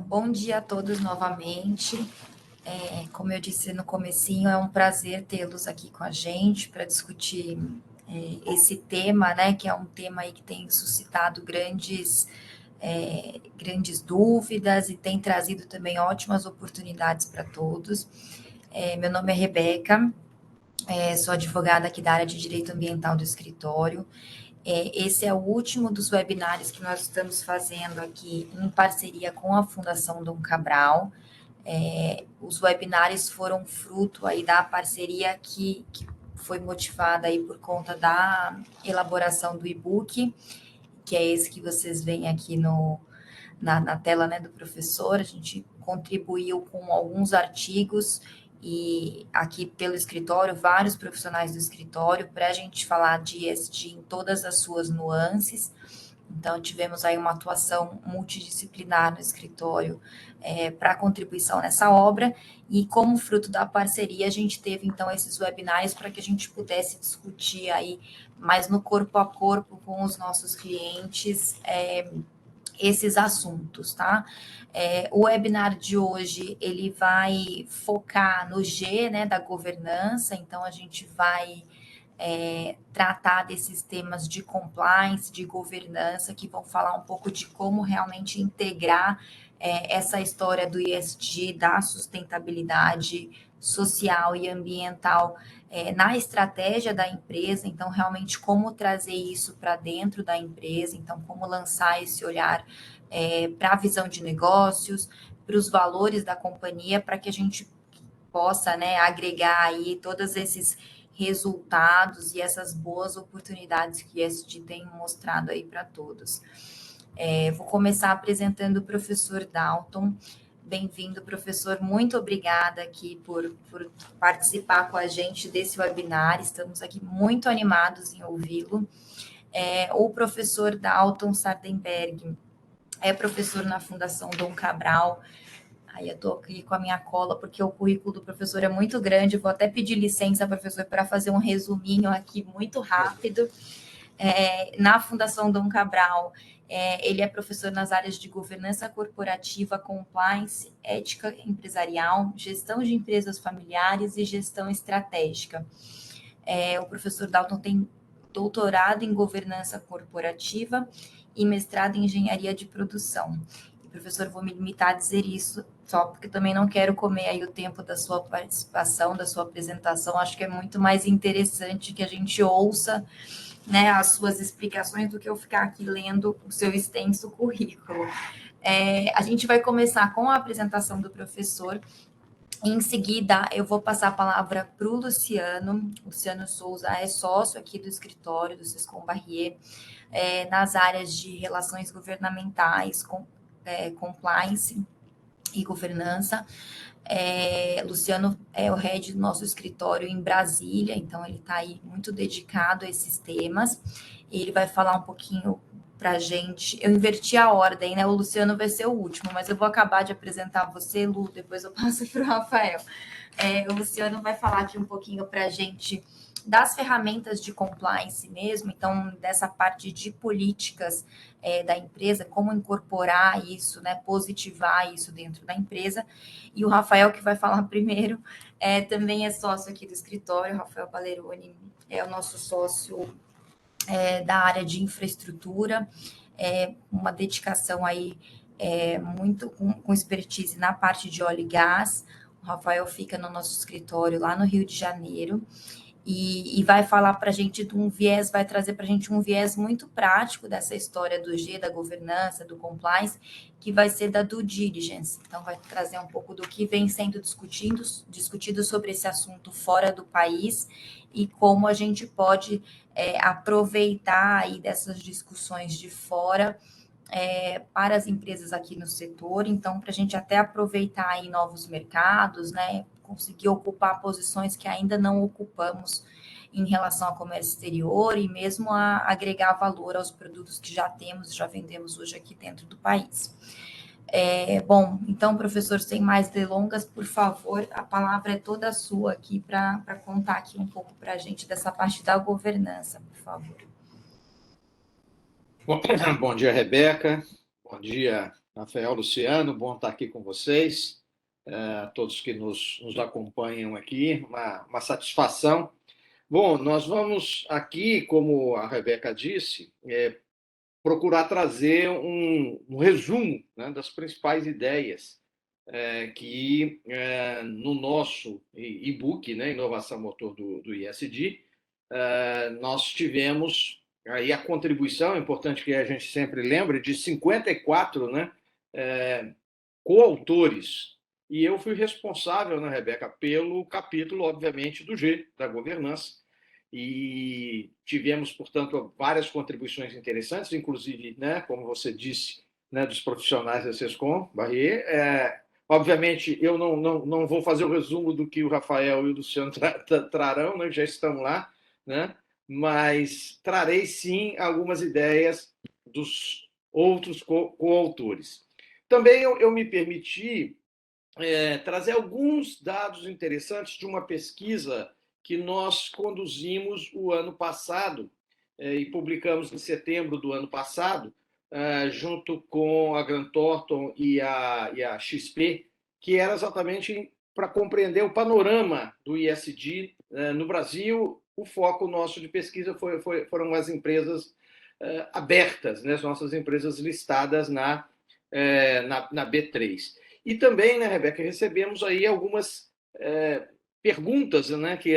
Bom dia a todos novamente. Como eu disse no comecinho, é um prazer tê-los aqui com a gente para discutir esse tema, né, que é um tema aí que tem suscitado grandes dúvidas e tem trazido também ótimas oportunidades para todos. Meu nome é Rebeca, sou advogada aqui da área de Direito Ambiental do escritório. Esse é o último dos webinários que nós estamos fazendo aqui em parceria com a Fundação Dom Cabral. Os webinários foram fruto aí da parceria que foi motivada aí por conta da elaboração do e-book, que é esse que vocês veem aqui na tela, né, do professor. A gente contribuiu com alguns artigos e aqui pelo escritório, vários profissionais do escritório, para a gente falar de ESG em todas as suas nuances. Então, tivemos aí uma atuação multidisciplinar no escritório para contribuição nessa obra, e como fruto da parceria, a gente teve, então, esses webinários para que a gente pudesse discutir aí mais no corpo a corpo com os nossos clientes esses assuntos, tá? O webinar de hoje, ele vai focar no G, né, da governança, então a gente vai tratar desses temas de compliance, de governança, que vão falar um pouco de como realmente integrar essa história do ESG, da sustentabilidade social e ambiental na estratégia da empresa. Então, realmente, como trazer isso para dentro da empresa, então, como lançar esse olhar para a visão de negócios, para os valores da companhia, para que a gente possa, né, agregar aí todos esses resultados e essas boas oportunidades que o ESG tem mostrado aí para todos. Vou começar apresentando o professor Dalton. Bem-vindo, professor. Muito obrigada aqui por participar com a gente desse webinar. Estamos aqui muito animados em ouvi-lo. O professor Dalton Sardenberg é professor na Fundação Dom Cabral. Aí eu estou aqui com a minha cola, porque o currículo do professor é muito grande. Vou até pedir licença, professor, para fazer um resuminho aqui muito rápido. Na Fundação Dom Cabral, ele é professor nas áreas de governança corporativa, compliance, ética empresarial, gestão de empresas familiares e gestão estratégica. O professor Dalton tem doutorado em governança corporativa e mestrado em engenharia de produção. E, professor, vou me limitar a dizer isso, só porque também não quero comer aí o tempo da sua participação, da sua apresentação. Acho que é muito mais interessante que a gente ouça, né, as suas explicações do que eu ficar aqui lendo o seu extenso currículo. A gente vai começar com a apresentação do professor. Em seguida, eu vou passar a palavra para o Luciano. Luciano Souza é sócio aqui do escritório do Sescom Barrier, nas áreas de relações governamentais, compliance e governança. Luciano é o head do nosso escritório em Brasília, então ele está aí muito dedicado a esses temas. Ele vai falar um pouquinho para a gente. Eu inverti a ordem, né? O Luciano vai ser o último, mas eu vou acabar de apresentar você, Lu, depois eu passo para o Rafael. O Luciano vai falar aqui um pouquinho para a gente das ferramentas de compliance mesmo, então dessa parte de políticas da empresa, como incorporar isso, né, positivar isso dentro da empresa. E o Rafael, que vai falar primeiro, também é sócio aqui do escritório. O Rafael Paleroni é o nosso sócio da área de infraestrutura, uma dedicação aí muito com expertise na parte de óleo e gás. O Rafael fica no nosso escritório lá no Rio de Janeiro e vai falar para a gente de um viés, vai trazer para a gente um viés muito prático dessa história do G, da governança, do compliance, que vai ser da due diligence. Então, vai trazer um pouco do que vem sendo discutido sobre esse assunto fora do país e como a gente pode aproveitar aí dessas discussões de fora para as empresas aqui no setor. Então, para a gente até aproveitar aí novos mercados, né, conseguir ocupar posições que ainda não ocupamos em relação ao comércio exterior e mesmo a agregar valor aos produtos que já temos, já vendemos hoje aqui dentro do país. Bom, então, professor, sem mais delongas, por favor, a palavra é toda sua aqui para contar aqui um pouco para a gente dessa parte da governança, por favor. Bom, bom dia, Rebeca. Bom dia, Rafael, Luciano. Bom estar aqui com vocês, todos que nos acompanham aqui. Uma satisfação. Bom, nós vamos aqui, como a Rebeca disse, procurar trazer um resumo, né, das principais ideias que no nosso e-book, né, Inovação Motor do ISD, nós tivemos aí a contribuição, é importante que a gente sempre lembre, de 54, né, coautores. E eu fui responsável, né, Rebeca, pelo capítulo, obviamente, do G, da governança. E tivemos, portanto, várias contribuições interessantes, inclusive, né, como você disse, né, dos profissionais da SESCOM, Barrier. Obviamente, eu não vou fazer o resumo do que o Rafael e o Luciano trarão, né, já estão lá, né, mas trarei, sim, algumas ideias dos outros coautores. Também eu me permiti trazer alguns dados interessantes de uma pesquisa que nós conduzimos o ano passado e publicamos em setembro do ano passado, junto com a Grant Thornton e a XP, que era exatamente para compreender o panorama do ISD no Brasil. O foco nosso de pesquisa foram as empresas abertas, né, as nossas empresas listadas na B3. E também, né, Rebeca, recebemos aí algumas perguntas, né, que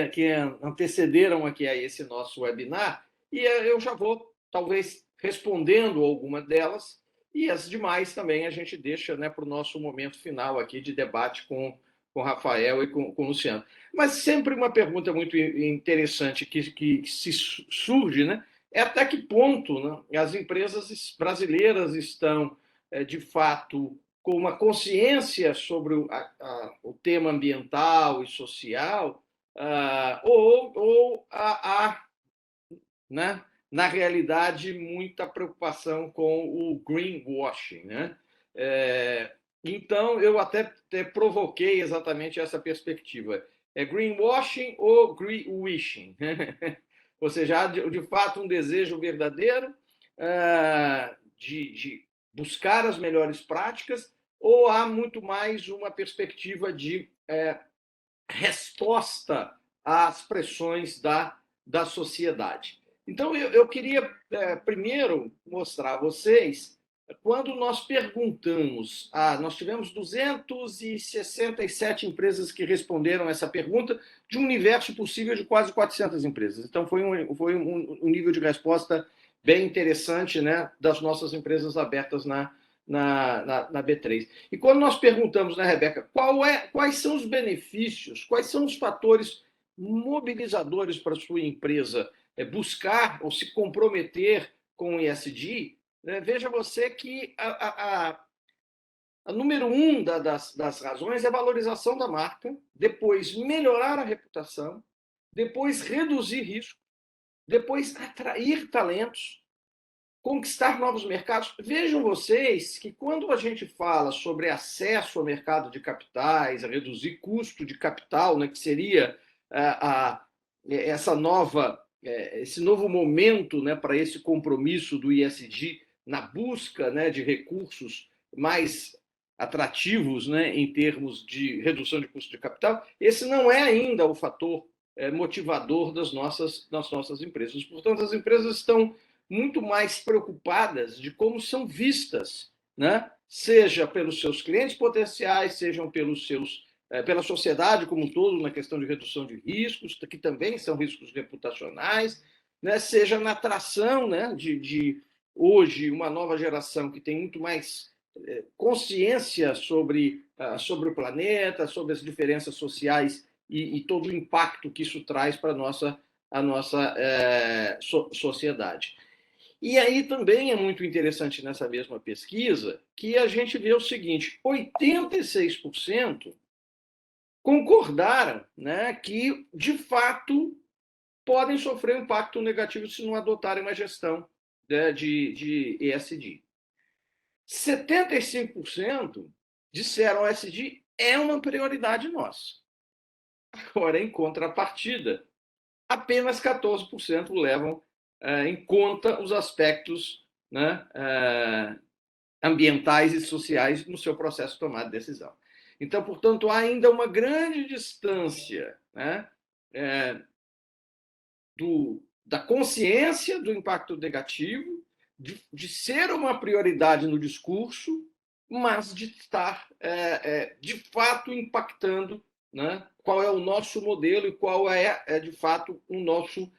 antecederam aqui a esse nosso webinar, e eu já vou, talvez, respondendo alguma delas, e as demais também a gente deixa, né, para o nosso momento final aqui de debate com o Rafael e com o Luciano. Mas sempre uma pergunta muito interessante que se surge, né, é até que ponto, né, as empresas brasileiras estão, de fato, com uma consciência sobre o tema ambiental e social, ou há, né, na realidade, muita preocupação com o greenwashing, né? Então, eu até provoquei exatamente essa perspectiva. É greenwashing ou greenwishing? Ou seja, há de fato um desejo verdadeiro de buscar as melhores práticas, ou há muito mais uma perspectiva de resposta às pressões da sociedade? Então, eu queria primeiro mostrar a vocês, quando nós perguntamos, nós tivemos 267 empresas que responderam essa pergunta, de um universo possível de quase 400 empresas. Então, foi um nível de resposta bem interessante, né, das nossas empresas abertas na B3. E quando nós perguntamos, né, Rebeca, quais são os benefícios, quais são os fatores mobilizadores para a sua empresa buscar ou se comprometer com o ESG, né, veja você que a número um das razões é a valorização da marca, depois melhorar a reputação, depois reduzir risco, depois atrair talentos, conquistar novos mercados. Vejam vocês que quando a gente fala sobre acesso ao mercado de capitais, a reduzir custo de capital, né, que seria essa esse novo momento, né, para esse compromisso do ISD na busca, né, de recursos mais atrativos, né, em termos de redução de custo de capital, esse não é ainda o fator motivador das nossas empresas. Portanto, as empresas estão muito mais preocupadas de como são vistas, né? Seja pelos seus clientes potenciais, sejam pela sociedade como um todo, na questão de redução de riscos, que também são riscos reputacionais, né? Seja na atração, né, de hoje uma nova geração que tem muito mais consciência sobre o planeta, sobre as diferenças sociais e todo o impacto que isso traz para a nossa sociedade. E aí também é muito interessante nessa mesma pesquisa que a gente vê o seguinte: 86% concordaram, né, que, de fato, podem sofrer um impacto negativo se não adotarem uma gestão, né, de ESG. 75% disseram que o ESG é uma prioridade nossa. Agora, em contrapartida, apenas 14% levam em conta os aspectos né, ambientais e sociais no seu processo de tomada de decisão. Então, portanto, há ainda uma grande distância, né, da consciência do impacto negativo, de ser uma prioridade no discurso, mas de estar, de fato, impactando, né, qual é o nosso modelo e qual é de fato, o nosso,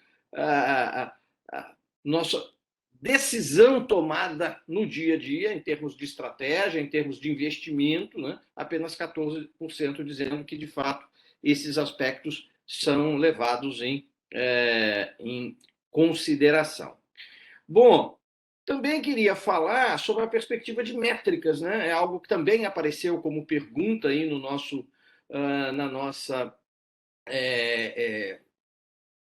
nossa decisão tomada no dia a dia, em termos de estratégia, em termos de investimento, né, apenas 14% dizendo que, de fato, esses aspectos são levados em consideração. Bom, também queria falar sobre a perspectiva de métricas, né? É algo que também apareceu como pergunta aí no nosso, na nossa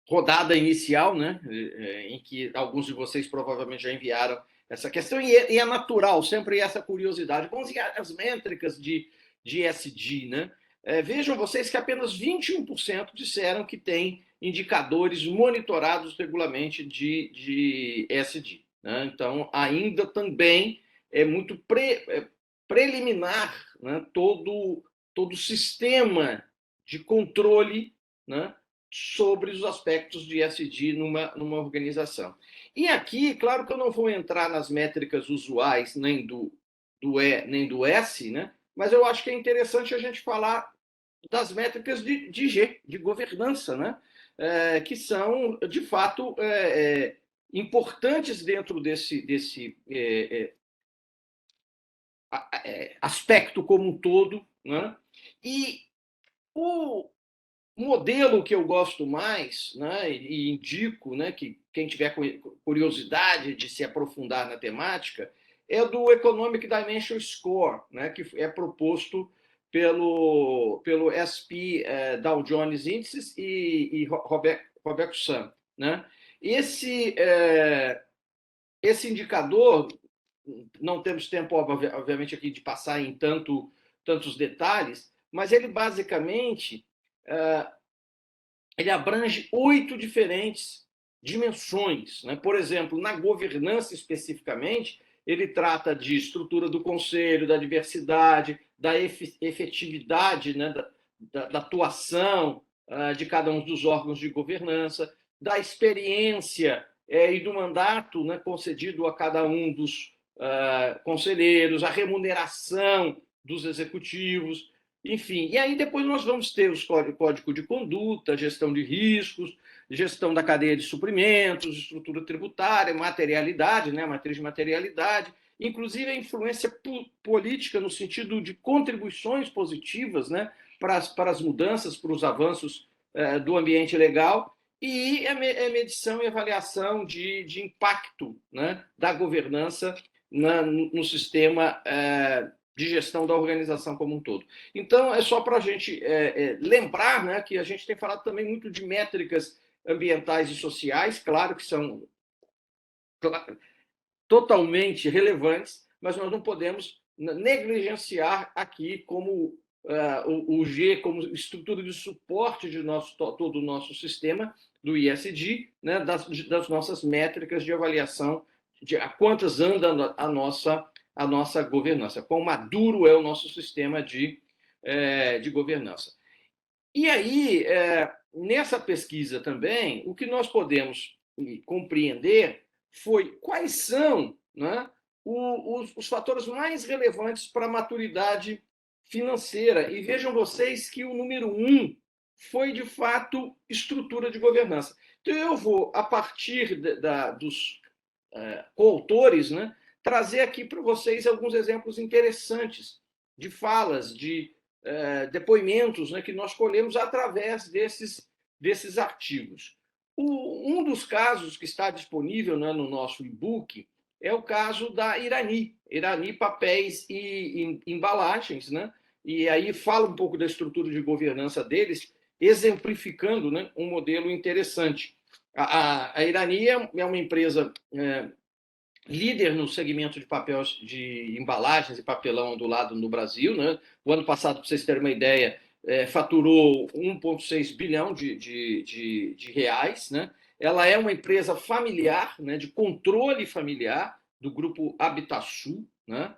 rodada inicial, né? Em que alguns de vocês provavelmente já enviaram essa questão, e é natural sempre essa curiosidade. Vamos ver as métricas de ESG, né? Vejam vocês que apenas 21% disseram que tem indicadores monitorados regularmente de ESG. Né? Então, ainda também é muito preliminar, né? todo o sistema de controle, né, sobre os aspectos de ESG numa organização. E aqui, claro que eu não vou entrar nas métricas usuais, nem do E, nem do S, né? Mas eu acho que é interessante a gente falar das métricas de G, de governança, né? Que são, de fato, importantes dentro desse aspecto como um todo, né? E o modelo que eu gosto mais, né, e indico, né, que quem tiver curiosidade de se aprofundar na temática, é do Economic Dimension Score, né, que é proposto pelo SP Dow Jones Indices e Roberto Sun. Né? Esse, esse indicador, não temos tempo, obviamente, aqui de passar em tantos detalhes, mas ele basicamente ele abrange 8 diferentes dimensões. Né? Por exemplo, na governança especificamente, ele trata de estrutura do conselho, da diversidade, da efetividade, né? da atuação de cada um dos órgãos de governança, da experiência e do mandato, né, concedido a cada um dos conselheiros, a remuneração dos executivos, enfim. E aí depois nós vamos ter os código de conduta, gestão de riscos, gestão da cadeia de suprimentos, estrutura tributária, materialidade, né, matriz de materialidade, inclusive a influência política no sentido de contribuições positivas, né, para as mudanças, para os avanços do ambiente legal, e a medição e avaliação de impacto, né, da governança no sistema de gestão da organização como um todo. Então, é só para a gente lembrar, né, que a gente tem falado também muito de métricas ambientais e sociais, claro que são totalmente relevantes, mas nós não podemos negligenciar aqui como o G como estrutura de suporte de todo o nosso sistema do ISD, né, das nossas métricas de avaliação de a quantas anda a nossa governança, quão maduro é o nosso sistema de governança. E aí, nessa pesquisa também, o que nós podemos compreender foi quais são, né, os fatores mais relevantes para a maturidade financeira. E vejam vocês que o número 1 foi, de fato, estrutura de governança. Então, eu vou, a partir dos coautores, né, trazer aqui para vocês alguns exemplos interessantes de falas, de depoimentos, né, que nós colhemos através desses artigos. Um dos casos que está disponível, né, no nosso e-book é o caso da Irani Papéis e Embalagens, né? E aí fala um pouco da estrutura de governança deles, exemplificando, né, um modelo interessante. A Irani é uma empresa líder no segmento de papel de embalagens e papelão do lado no Brasil. Né? O ano passado, para vocês terem uma ideia, faturou 1,6 bilhão de reais. Né? Ela é uma empresa familiar, né, de controle familiar, do grupo Habitasul, né?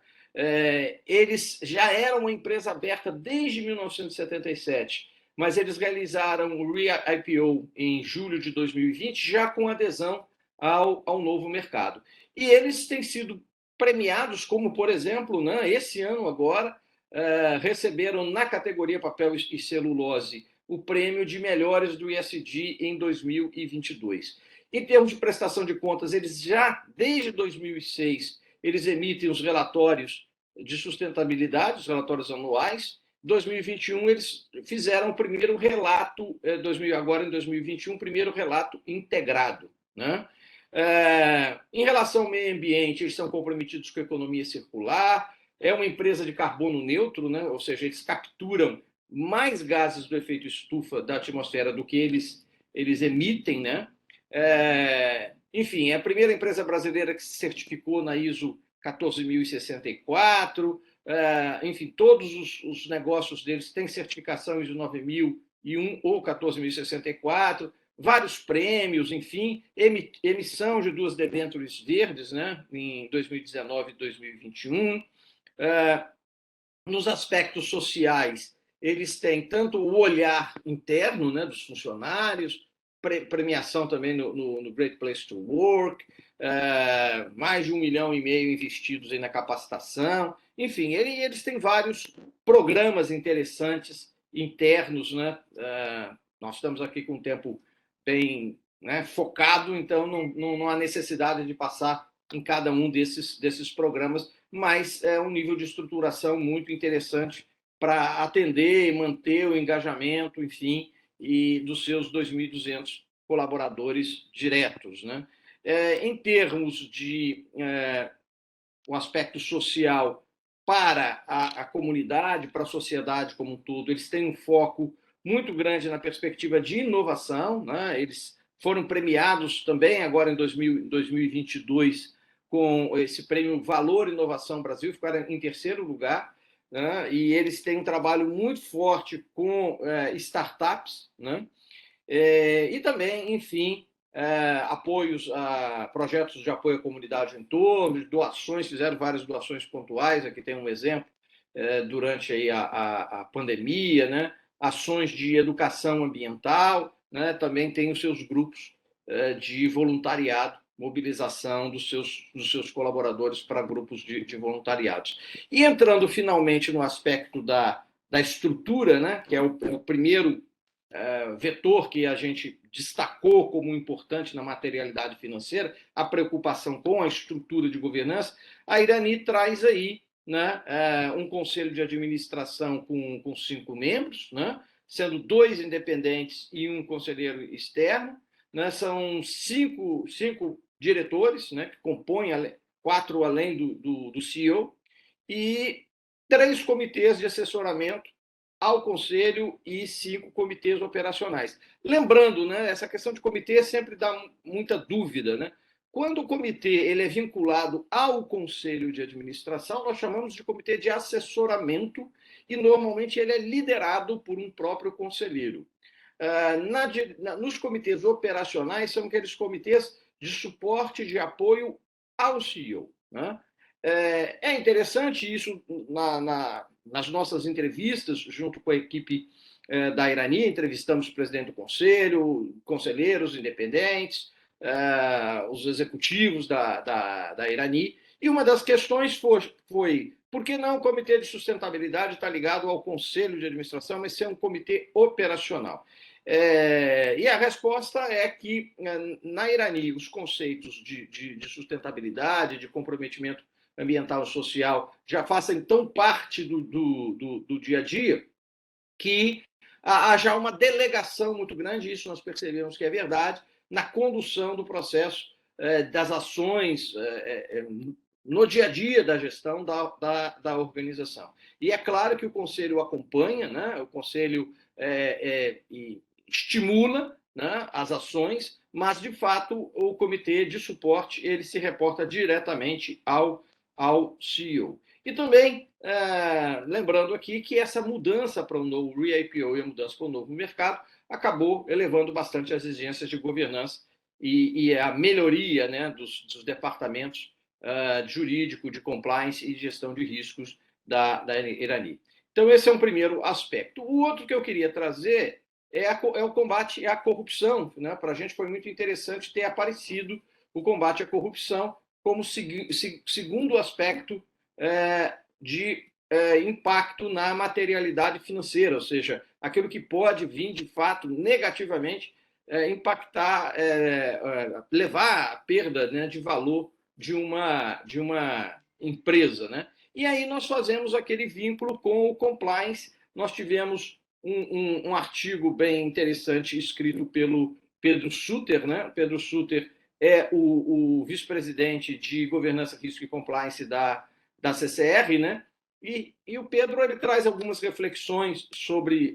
Eles já eram uma empresa aberta desde 1977, mas eles realizaram o re-IPO em julho de 2020, já com adesão ao novo mercado. E eles têm sido premiados, como, por exemplo, né, esse ano agora, receberam na categoria papel e celulose o prêmio de melhores do ISD em 2022. Em termos de prestação de contas, eles já, desde 2006, eles emitem os relatórios de sustentabilidade, os relatórios anuais. Em 2021, eles fizeram o primeiro relato, agora em 2021, o primeiro relato integrado, né? Em relação ao meio ambiente, eles são comprometidos com a economia circular, é uma empresa de carbono neutro, né? Ou seja, eles capturam mais gases do efeito estufa da atmosfera do que eles emitem, né? Enfim, é a primeira empresa brasileira que se certificou na ISO 14064, enfim, todos os negócios deles têm certificação ISO 9001 ou 14064, vários prêmios, enfim, emissão de 2 debêntures verdes, né, em 2019 e 2021. Nos aspectos sociais, eles têm tanto o olhar interno, né, dos funcionários, premiação também no Great Place to Work, mais de 1,5 milhão investidos aí na capacitação. Enfim, eles têm vários programas interessantes internos, né? Nós estamos aqui com um tempo bem, né, focado, então não há necessidade de passar em cada um desses programas, mas é um nível de estruturação muito interessante para atender e manter o engajamento, enfim, e dos seus 2.200 colaboradores diretos, né? Em termos de o aspecto social para a comunidade, para a sociedade como um todo, eles têm um foco muito grande na perspectiva de inovação, né? Eles foram premiados também agora em 2022 com esse prêmio Valor Inovação Brasil, ficaram em terceiro lugar, né? E eles têm um trabalho muito forte com startups, né? E também, enfim, apoios a projetos de apoio à comunidade em torno, doações, fizeram várias doações pontuais, aqui tem um exemplo, durante aí a pandemia, né? Ações de educação ambiental, né? Também tem os seus grupos de voluntariado, mobilização dos seus colaboradores para grupos de voluntariados. E entrando finalmente no aspecto da estrutura, né? Que é o primeiro vetor que a gente destacou como importante na materialidade financeira, a preocupação com a estrutura de governança, a Irani traz aí, né, um conselho de administração com 5 membros, né, sendo 2 independentes e um conselheiro externo, né, são cinco diretores, né, que compõem 4 além do CEO, e 3 comitês de assessoramento ao Conselho e 5 comitês operacionais. Lembrando, né, essa questão de comitê sempre dá muita dúvida, né? Quando o comitê ele é vinculado ao Conselho de Administração, nós chamamos de comitê de assessoramento e normalmente ele é liderado por um próprio conselheiro. Nos comitês operacionais são aqueles comitês de suporte, de apoio ao CEO, né? É interessante isso nas nossas entrevistas, junto com a equipe da Irani, entrevistamos o presidente do conselho, conselheiros independentes, os executivos da Irani, e uma das questões foi por que não o comitê de sustentabilidade está ligado ao conselho de administração, mas ser um comitê operacional? E a resposta é que, na Irani, os conceitos de sustentabilidade, de comprometimento ambiental e social já fazem tão parte do dia a dia que há já uma delegação muito grande, isso nós percebemos que é verdade, na condução do processo das ações no dia a dia da gestão da organização. E é claro que o Conselho acompanha, né? O Conselho estimula, né, as ações, mas, de fato, o comitê de suporte ele se reporta diretamente ao CEO. E também, lembrando aqui que essa mudança para o novo re-IPO e a mudança para o novo mercado acabou elevando bastante as exigências de governança e a melhoria, né, dos departamentos jurídico, de compliance e de gestão de riscos da Irani. Então, esse é um primeiro aspecto. O outro que eu queria trazer é o combate à corrupção. Né? Para a gente foi muito interessante ter aparecido o combate à corrupção como segundo aspecto de impacto na materialidade financeira, ou seja, aquilo que pode vir, de fato, negativamente impactar, levar à perda, né, de valor de uma empresa. Né? E aí nós fazemos aquele vínculo com o compliance. Nós tivemos um artigo bem interessante escrito pelo Pedro Sutter. Né? Pedro Sutter é o vice-presidente de Governança, Risco e Compliance da CCR, né? E o Pedro ele traz algumas reflexões sobre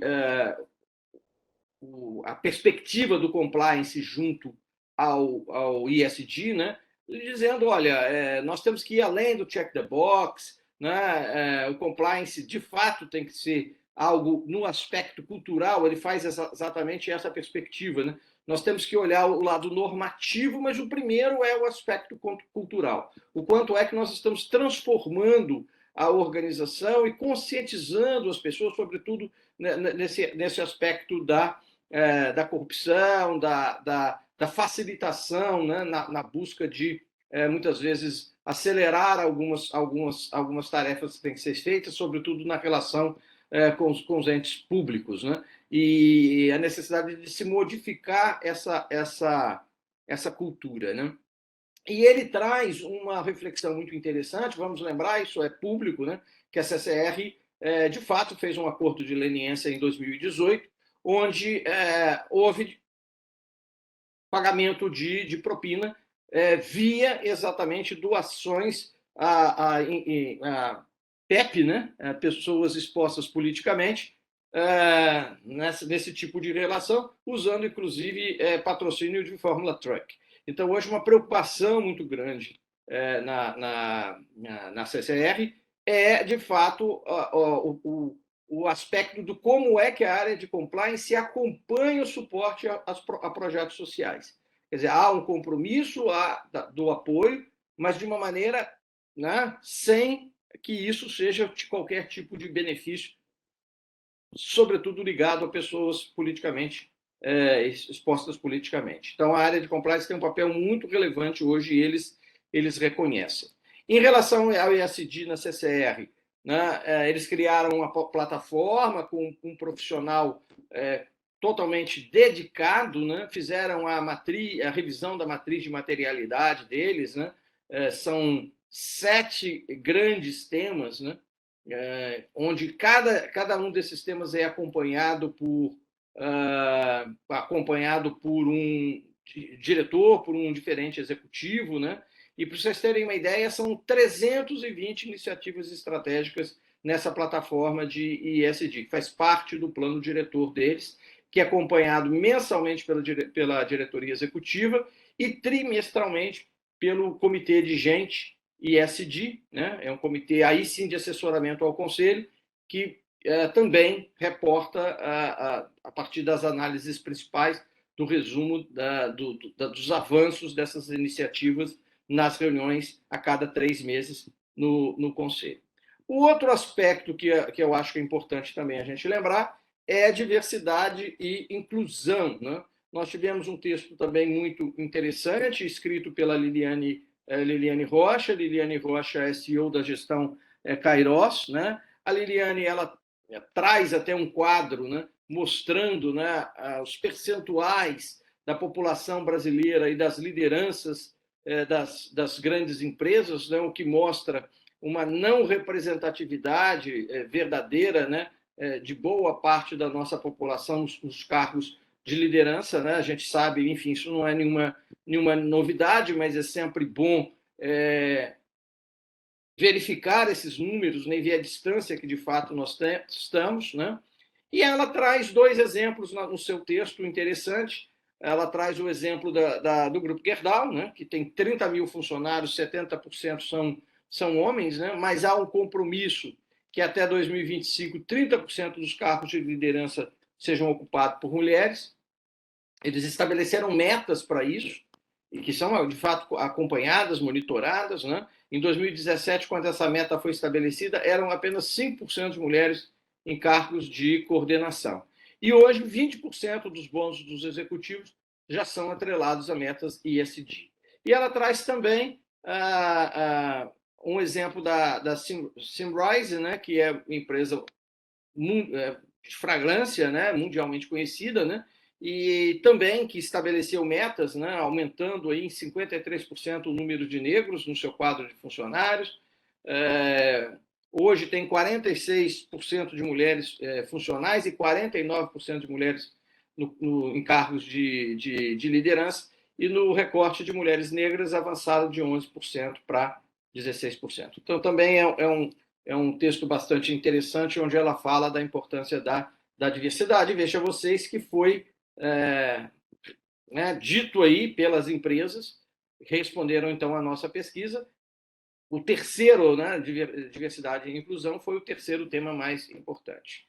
a perspectiva do compliance junto ao ESG, né? Dizendo, olha, nós temos que ir além do check the box, né? O compliance, de fato, tem que ser algo no aspecto cultural, ele faz exatamente essa perspectiva, né? Nós temos que olhar o lado normativo, mas o primeiro é o aspecto cultural. O quanto é que nós estamos transformando a organização e conscientizando as pessoas, sobretudo nesse aspecto da corrupção, da facilitação, né, na busca de, muitas vezes, acelerar algumas tarefas que têm que ser feitas, sobretudo na relação com os entes públicos. Né? E a necessidade de se modificar essa cultura. Né? E ele traz uma reflexão muito interessante, vamos lembrar, isso é público, né, que a CCR, de fato, fez um acordo de leniência em 2018, onde houve pagamento de propina via exatamente doações a PEP, né, pessoas expostas politicamente, nesse tipo de relação, usando, inclusive, patrocínio de Fórmula Truck. Então, hoje, uma preocupação muito grande na CCR é, de fato, o aspecto do como é que a área de compliance acompanha o suporte a projetos sociais. Quer dizer, há um compromisso do apoio, mas de uma maneira, né, sem que isso seja de qualquer tipo de benefício, sobretudo ligado a pessoas politicamente expostas politicamente. Então, a área de compliance tem um papel muito relevante hoje e eles reconhecem. Em relação ao ESG na CCR, né, eles criaram uma plataforma com um profissional totalmente dedicado, né, fizeram a revisão da matriz de materialidade deles, né, são 7 grandes temas, né, onde cada um desses temas é acompanhado por um diretor, por um diferente executivo, né? E para vocês terem uma ideia, são 320 iniciativas estratégicas nessa plataforma de ESG, que faz parte do plano diretor deles, que é acompanhado mensalmente pela diretoria executiva e trimestralmente pelo comitê de gente ESG, né? É um comitê aí sim de assessoramento ao conselho, que também reporta a partir das análises principais do resumo dos avanços dessas iniciativas nas reuniões a cada 3 meses no Conselho. O outro aspecto que eu acho que é importante também a gente lembrar é a diversidade e inclusão. Né? Nós tivemos um texto também muito interessante, escrito pela Liliane Rocha. Liliane Rocha é CEO da gestão Kairos. Né? A Liliane ela traz até um quadro, né, mostrando, né, os percentuais da população brasileira e das lideranças das grandes empresas, né, o que mostra uma não representatividade verdadeira, né, de boa parte da nossa população nos cargos de liderança. Né? A gente sabe, enfim, isso não é nenhuma novidade, mas é sempre bom verificar esses números, né, e ver a distância que de fato nós estamos. Né? E ela traz 2 exemplos no seu texto interessante. Ela traz o exemplo do Grupo Gerdau, né, que tem 30 mil funcionários, 70% são homens, né, mas há um compromisso que até 2025 30% dos cargos de liderança sejam ocupados por mulheres. Eles estabeleceram metas para isso, e que são, de fato, acompanhadas, monitoradas, né? Em 2017, quando essa meta foi estabelecida, eram apenas 5% de mulheres em cargos de coordenação. E hoje, 20% dos bônus dos executivos já são atrelados a metas ESG. E ela traz também um exemplo da Symrise, né, que é uma empresa de fragrância, né, mundialmente conhecida, né, e também que estabeleceu metas, né, aumentando aí em 53% o número de negros no seu quadro de funcionários. Hoje tem 46% de mulheres funcionais e 49% de mulheres em cargos de liderança, e no recorte de mulheres negras avançado de 11% para 16%. Então, também é um texto bastante interessante, onde ela fala da importância da diversidade. Veja vocês que foi né, dito aí pelas empresas, responderam então à nossa pesquisa. O terceiro, né, diversidade e inclusão, foi o terceiro tema mais importante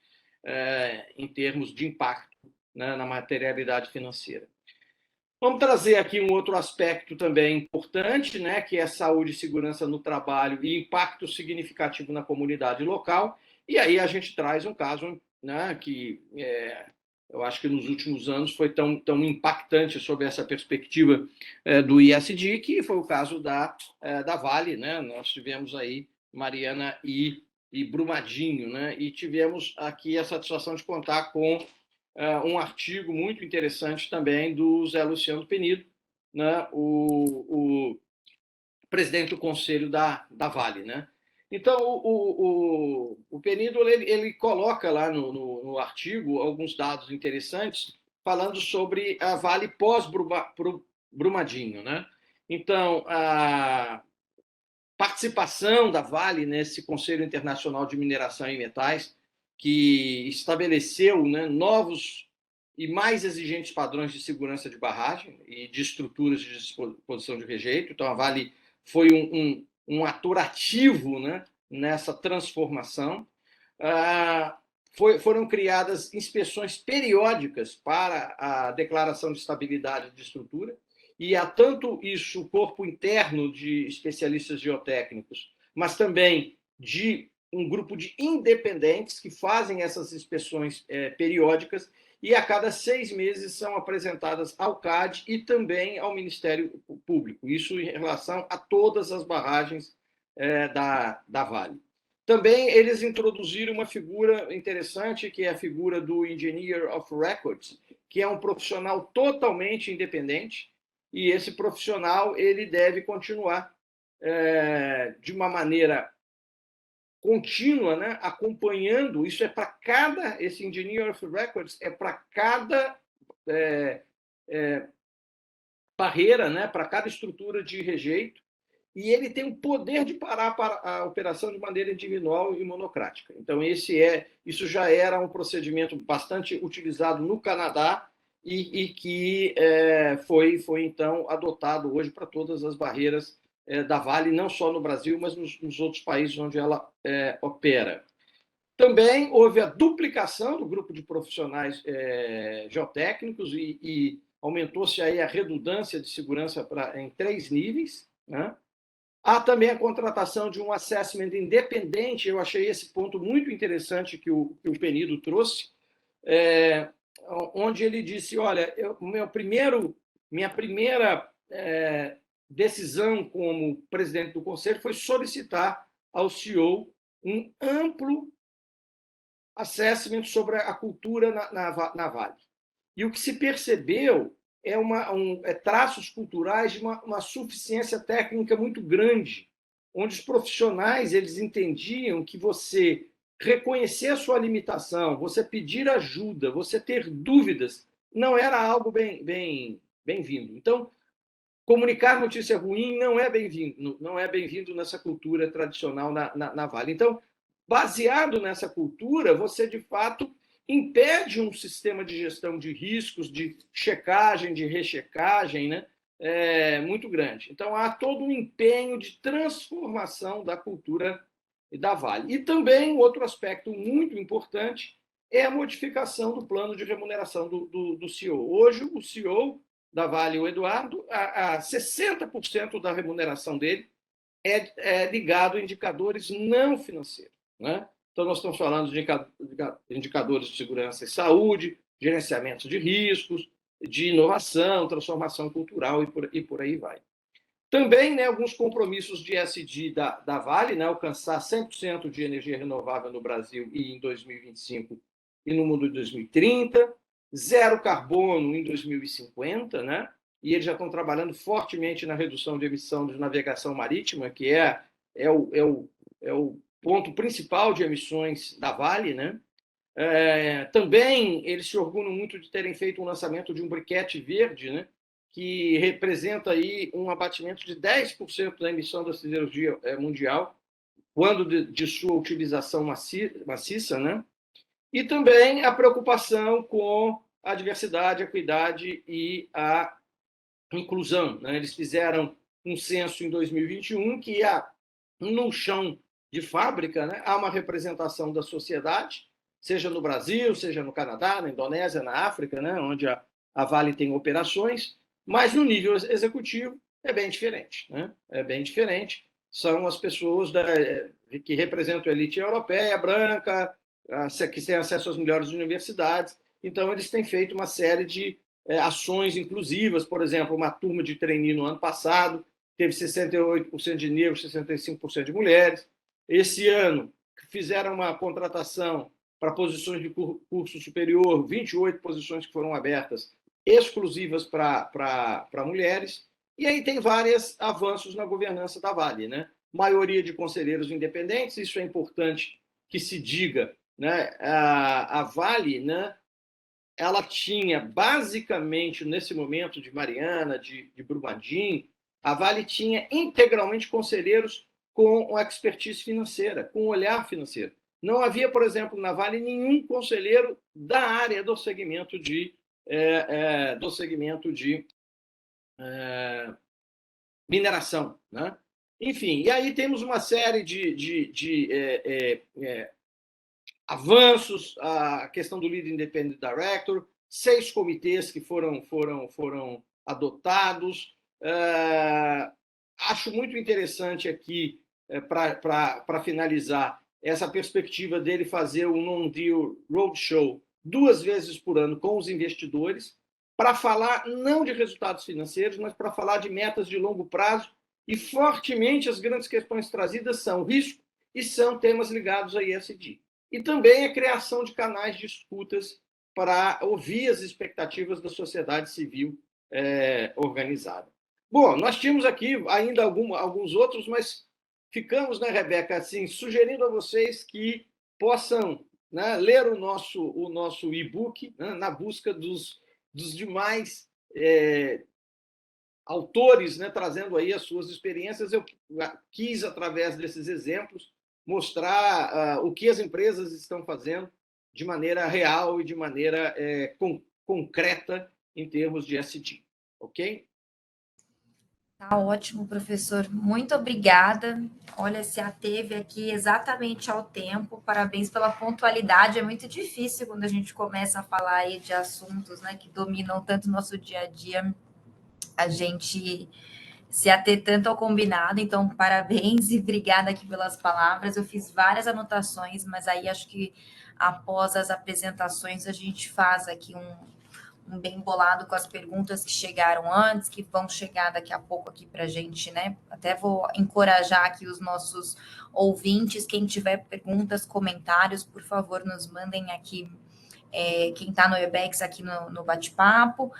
em termos de impacto, né, na materialidade financeira. Vamos trazer aqui um outro aspecto também importante, né, que é saúde e segurança no trabalho e impacto significativo na comunidade local. E aí a gente traz um caso, né, que eu acho que nos últimos anos foi tão impactante sobre essa perspectiva do ISD, que foi o caso da Vale, né? Nós tivemos aí Mariana e Brumadinho, né? E tivemos aqui a satisfação de contar com um artigo muito interessante também do Zé Luciano Penido, né, o presidente do conselho da Vale. Né? Então, o Penido ele coloca lá no artigo alguns dados interessantes falando sobre a Vale pós-Brumadinho. Né? Então, a participação da Vale nesse Conselho Internacional de Mineração e Metais, que estabeleceu, né, novos e mais exigentes padrões de segurança de barragem e de estruturas de disposição de rejeito. Então, a Vale foi um ator ativo, né, nessa transformação. Foram criadas inspeções periódicas para a declaração de estabilidade de estrutura, e há tanto isso o corpo interno de especialistas geotécnicos, mas também de um grupo de independentes que fazem essas inspeções periódicas, e a cada 6 meses são apresentadas ao CAD e também ao Ministério Público, isso em relação a todas as barragens da Vale. Também eles introduziram uma figura interessante, que é a figura do Engineer of Records, que é um profissional totalmente independente, e esse profissional ele deve continuar de uma maneira contínua, né, acompanhando. Isso é para cada, esse Engineer of Records é para cada barreira, né, para cada estrutura de rejeito, e ele tem o poder de parar a operação de maneira individual e monocrática. Então, isso já era um procedimento bastante utilizado no Canadá e que foi, então, adotado hoje para todas as barreiras da Vale, não só no Brasil, mas nos outros países onde ela opera. Também houve a duplicação do grupo de profissionais geotécnicos e aumentou-se aí a redundância de segurança em 3 níveis, né? Há também a contratação de um assessment independente. Eu achei esse ponto muito interessante que o Penido trouxe, onde ele disse: olha, minha primeira decisão como presidente do conselho foi solicitar ao CEO um amplo assessment sobre a cultura na Vale. E o que se percebeu é traços culturais de uma suficiência técnica muito grande, onde os profissionais eles entendiam que você reconhecer a sua limitação, você pedir ajuda, você ter dúvidas, não era algo bem-vindo. Então, comunicar notícia ruim não é bem-vindo nessa cultura tradicional na Vale. Então, baseado nessa cultura, você, de fato, impede um sistema de gestão de riscos, de checagem, de rechecagem, né, muito grande. Então, há todo um empenho de transformação da cultura da Vale. E também, outro aspecto muito importante é a modificação do plano de remuneração do CEO. Hoje, o CEO da Vale, o Eduardo, a 60% da remuneração dele é ligado a indicadores não financeiros, né? Então, nós estamos falando de indicadores de segurança e saúde, gerenciamento de riscos, de inovação, transformação cultural e por aí vai. Também, né, alguns compromissos de ESG da Vale, né, alcançar 100% de energia renovável no Brasil e em 2025 e no mundo de 2030, zero carbono em 2050, né? E eles já estão trabalhando fortemente na redução de emissão de navegação marítima, que é o ponto principal de emissões da Vale, né? Também eles se orgulham muito de terem feito um lançamento de um briquete verde, né? Que representa aí um abatimento de 10% da emissão da siderurgia mundial, quando de sua utilização maciça, né? E também a preocupação com a diversidade, a equidade e a inclusão, né? Eles fizeram um censo em 2021 que no chão de fábrica, né, há uma representação da sociedade, seja no Brasil, seja no Canadá, na Indonésia, na África, né, onde a Vale tem operações, mas no nível executivo é bem diferente, né? É bem diferente. São as pessoas que representam a elite europeia, branca, que têm acesso às melhores universidades. Então, eles têm feito uma série de ações inclusivas, por exemplo, uma turma de trainee no ano passado teve 68% de negros, 65% de mulheres. Esse ano, fizeram uma contratação para posições de curso superior, 28 posições que foram abertas, exclusivas para mulheres. E aí tem vários avanços na governança da Vale, né? Maioria de conselheiros independentes, isso é importante que se diga, né? A Vale, né, ela tinha basicamente, nesse momento de Mariana, de Brumadinho, a Vale tinha integralmente conselheiros com expertise financeira, com olhar financeiro. Não havia, por exemplo, na Vale nenhum conselheiro da área do segmento de mineração, né? Enfim, e aí temos uma série de avanços, a questão do Lead Independent Director, 6 comitês que foram adotados. Acho muito interessante aqui, para finalizar, essa perspectiva dele fazer o Non-Deal Roadshow 2 vezes por ano com os investidores, para falar não de resultados financeiros, mas para falar de metas de longo prazo, e fortemente as grandes questões trazidas são risco e são temas ligados a ESG. E também a criação de canais de escutas para ouvir as expectativas da sociedade civil organizada. Bom, nós tínhamos aqui ainda alguns outros, mas ficamos, né, Rebeca, assim, sugerindo a vocês que possam, né, ler o nosso e-book, né, na busca dos demais autores, né, trazendo aí as suas experiências. Eu quis, através desses exemplos, mostrar o que as empresas estão fazendo de maneira real e de maneira concreta em termos de ESG. Ok? Tá ótimo, professor. Muito obrigada. Olha, se ateve aqui exatamente ao tempo. Parabéns pela pontualidade. É muito difícil quando a gente começa a falar aí de assuntos, né, que dominam tanto o nosso dia a dia, a gente se ater tanto ao combinado. Então, parabéns e obrigada aqui pelas palavras. Eu fiz várias anotações, mas aí acho que após as apresentações a gente faz aqui um bem bolado com as perguntas que chegaram antes, que vão chegar daqui a pouco aqui para a gente, né? Até vou encorajar aqui os nossos ouvintes, quem tiver perguntas, comentários, por favor, nos mandem aqui. Quem está no Webex aqui no bate-papo,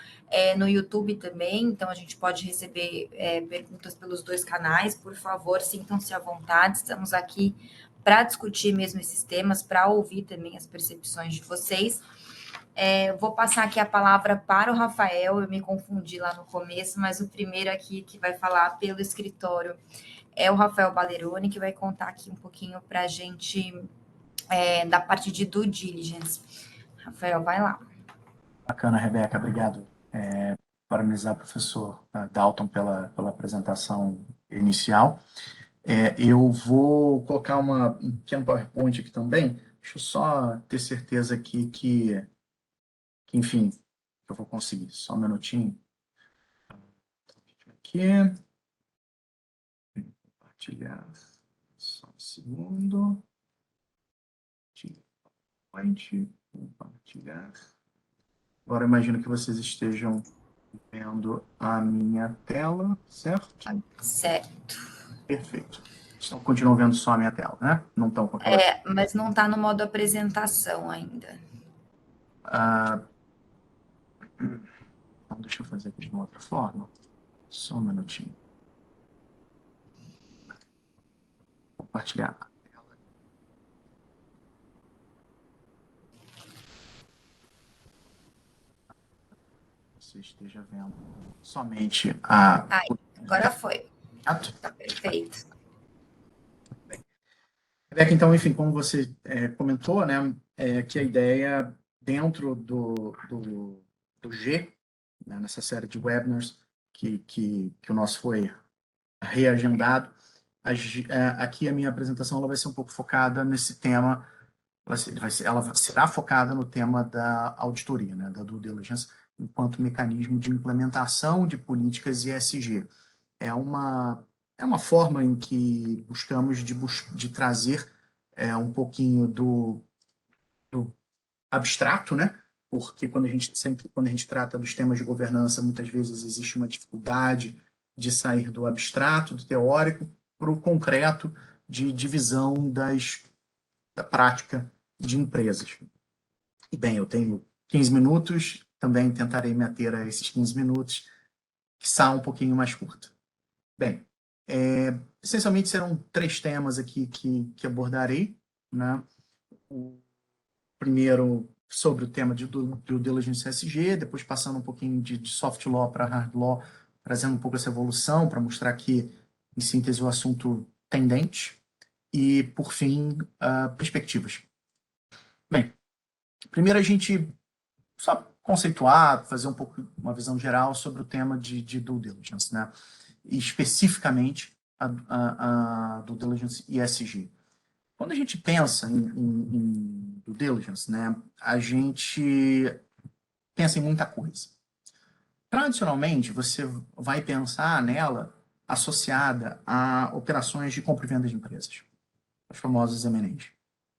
no YouTube também, então a gente pode receber perguntas pelos 2 canais, por favor, sintam-se à vontade, estamos aqui para discutir mesmo esses temas, para ouvir também as percepções de vocês. Vou passar aqui a palavra para o Rafael, eu me confundi lá no começo, mas o primeiro aqui que vai falar pelo escritório é o Rafael Baleroni, que vai contar aqui um pouquinho para a gente da parte de due diligence. Rafael, vai lá. Bacana, Rebeca, obrigado. Parabenizar o professor Dalton pela apresentação inicial. Eu vou colocar um pequeno PowerPoint aqui também. Deixa eu só ter certeza aqui que enfim, eu vou conseguir. Só um minutinho. aqui. Compartilhar. Só um segundo. Compartilhar. Agora imagino que vocês estejam vendo a minha tela, certo? Certo. Perfeito. Continuam vendo só a minha tela, né? Não estão com aquela... Mas não está no modo apresentação ainda. Então, deixa eu fazer aqui de uma outra forma. Só um minutinho. Compartilhar a tela. Você esteja vendo somente a... Agora foi. Certo? Tá perfeito. Rebeca, então, enfim, como você comentou, né, que a ideia dentro do G, né, nessa série de webinars que o nosso foi reagendado, aqui a minha apresentação ela vai ser um pouco focada nesse tema, ela será focada no tema da auditoria, né, da due diligence, enquanto mecanismo de implementação de políticas ESG. É uma forma em que buscamos de trazer um pouquinho do abstrato, né? Porque quando a gente trata dos temas de governança, muitas vezes existe uma dificuldade de sair do abstrato, do teórico, para o concreto de divisão da prática de empresas. E bem, eu tenho 15 minutos, também tentarei me ater a esses 15 minutos, que são um pouquinho mais curto. Bem, essencialmente serão 3 temas aqui que abordarei, né? O primeiro sobre o tema de due diligence ESG, depois passando um pouquinho de soft law para hard law, trazendo um pouco essa evolução para mostrar que, em síntese, o assunto tendente e, por fim, perspectivas. Bem, primeiro a gente só conceituar, fazer um pouco uma visão geral sobre o tema de due diligence, né? E especificamente a due diligence ESG. Quando a gente pensa em due diligence, né, a gente pensa em muita coisa. Tradicionalmente, você vai pensar nela associada a operações de compra e venda de empresas, as famosas M&As.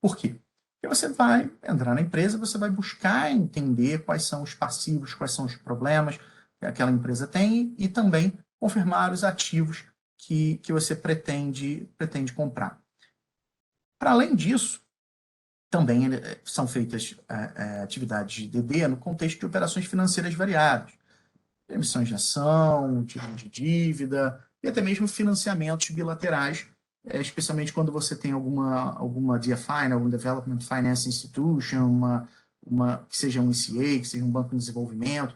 Por quê? Porque você vai entrar na empresa, você vai buscar entender quais são os passivos, quais são os problemas que aquela empresa tem e também confirmar os ativos que você pretende comprar. Para além disso, também são feitas atividades de DD no contexto de operações financeiras variadas, emissões de ação, título de dívida e até mesmo financiamentos bilaterais, especialmente quando você tem alguma DFI, né, algum Development Finance Institution, que seja um ECA, que seja um banco de desenvolvimento,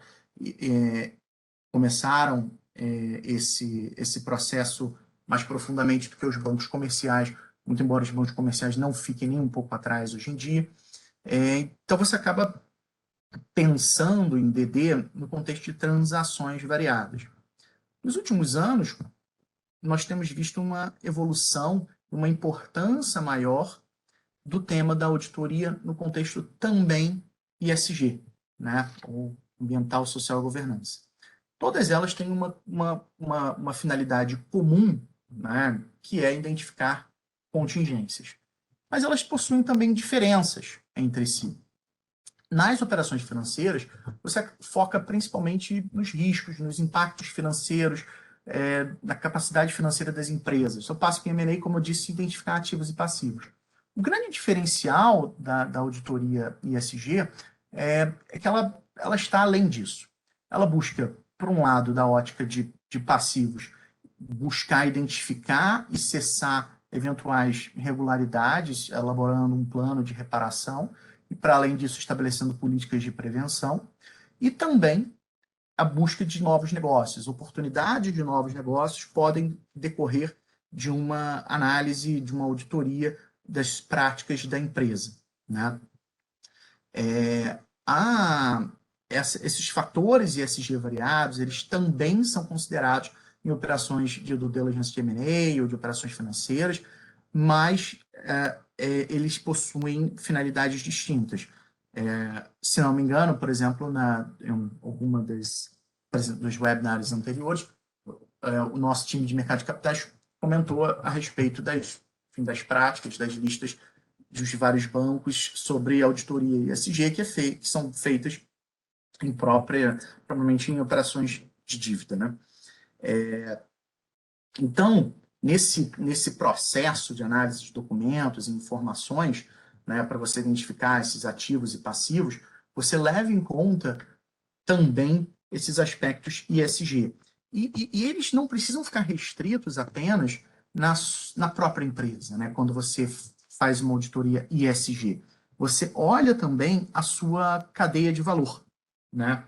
começaram esse processo mais profundamente do que os bancos comerciais, muito embora os bancos comerciais não fiquem nem um pouco atrás hoje em dia. Então, você acaba pensando em DD no contexto de transações variadas. Nos últimos anos, nós temos visto uma evolução, uma importância maior do tema da auditoria no contexto também ESG, né? Ou ambiental, social e governança. Todas elas têm uma finalidade comum, né? Que é identificar contingências. Mas elas possuem também diferenças entre si. Nas operações financeiras, você foca principalmente nos riscos, nos impactos financeiros, na capacidade financeira das empresas. Eu passo que em M&A, como eu disse, identificar ativos e passivos. O grande diferencial da auditoria ESG é que ela está além disso. Ela busca, por um lado, da ótica de passivos, buscar identificar e cessar eventuais irregularidades, elaborando um plano de reparação, e, para além disso, estabelecendo políticas de prevenção, e também a busca de novos negócios. Oportunidades de novos negócios podem decorrer de uma análise, de uma auditoria das práticas da empresa, né? Esses fatores ESG variados, eles também são considerados em operações de due diligence de M&A ou de operações financeiras, mas eles possuem finalidades distintas. Se não me engano, por exemplo, em alguma dos webinars anteriores, o nosso time de mercado de capitais comentou a respeito das práticas, das listas dos vários bancos sobre auditoria ESG que são feitas provavelmente em operações de dívida, né? Então, nesse processo de análise de documentos e informações, né, para você identificar esses ativos e passivos, você leva em conta também esses aspectos ESG. E eles não precisam ficar restritos apenas na própria empresa, né? Quando você faz uma auditoria ESG. Você olha também a sua cadeia de valor, né?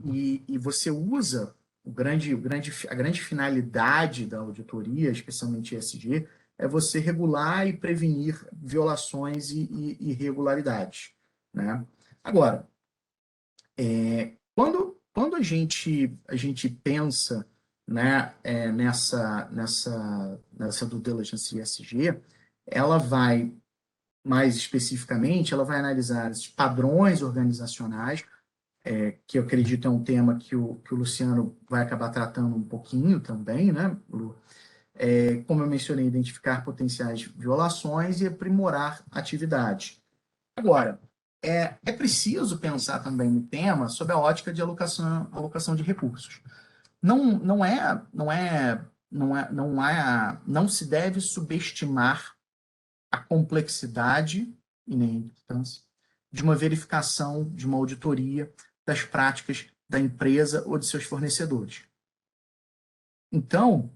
E você usa a grande finalidade da auditoria, especialmente ESG, é você regular e prevenir violações e irregularidades, né? Agora, quando a gente pensa, né, nessa due diligence ESG, ela vai, mais especificamente, ela vai analisar os padrões organizacionais, que eu acredito é um tema que o Luciano vai acabar tratando um pouquinho também, né, Lu? Como eu mencionei, identificar potenciais violações e aprimorar atividades. Agora, é preciso pensar também no tema sob a ótica de alocação de recursos. Não se deve subestimar a complexidade e nem a importância de uma verificação, de uma auditoria das práticas da empresa ou de seus fornecedores. Então,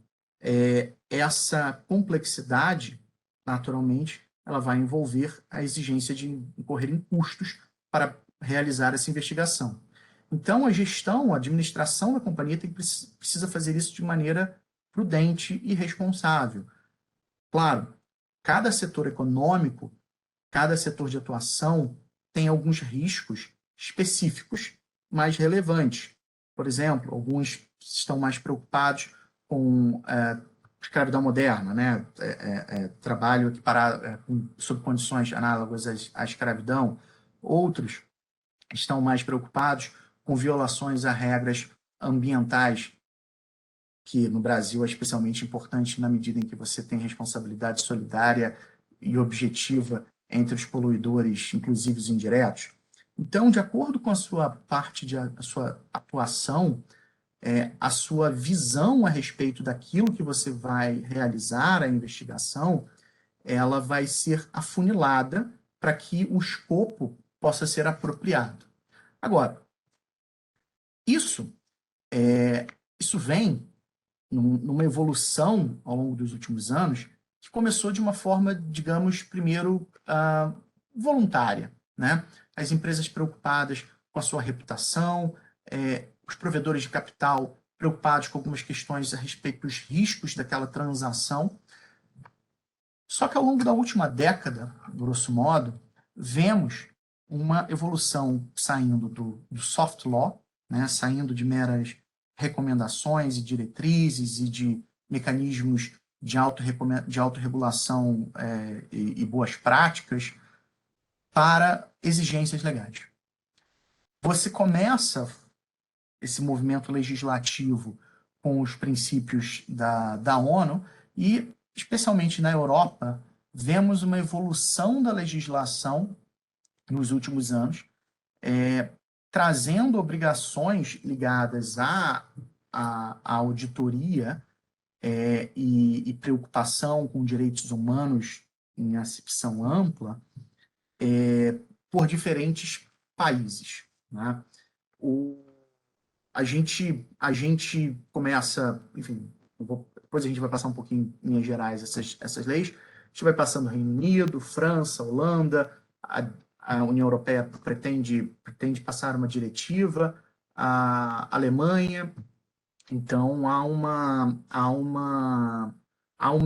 essa complexidade, naturalmente, ela vai envolver a exigência de incorrer em custos para realizar essa investigação. Então, a administração da companhia precisa fazer isso de maneira prudente e responsável. Claro, cada setor econômico, cada setor de atuação tem alguns riscos específicos mais relevantes. Por exemplo, alguns estão mais preocupados com escravidão moderna, né? Trabalho equiparado sob condições análogas à escravidão. Outros estão mais preocupados com violações a regras ambientais, que no Brasil é especialmente importante na medida em que você tem responsabilidade solidária e objetiva entre os poluidores, inclusive os indiretos. Então, de acordo com a sua a sua atuação, a sua visão a respeito daquilo que você vai realizar, a investigação, ela vai ser afunilada para que o escopo possa ser apropriado. Agora, isso vem numa evolução ao longo dos últimos anos que começou de uma forma, digamos, primeiro voluntária, né? As empresas preocupadas com a sua reputação, os provedores de capital preocupados com algumas questões a respeito dos riscos daquela transação. Só que ao longo da última década, grosso modo, vemos uma evolução saindo do soft law, né, saindo de meras recomendações e diretrizes e de mecanismos de autorregulação e boas práticas para exigências legais. Você começa esse movimento legislativo com os princípios da ONU e, especialmente na Europa, vemos uma evolução da legislação nos últimos anos, trazendo obrigações ligadas à auditoria e preocupação com direitos humanos em acepção ampla por diferentes países, né? A gente começa, enfim, depois a gente vai passar um pouquinho em linhas gerais essas leis, a gente vai passando Reino Unido, França, Holanda, a União Europeia pretende passar uma diretiva, a Alemanha. Então, há uma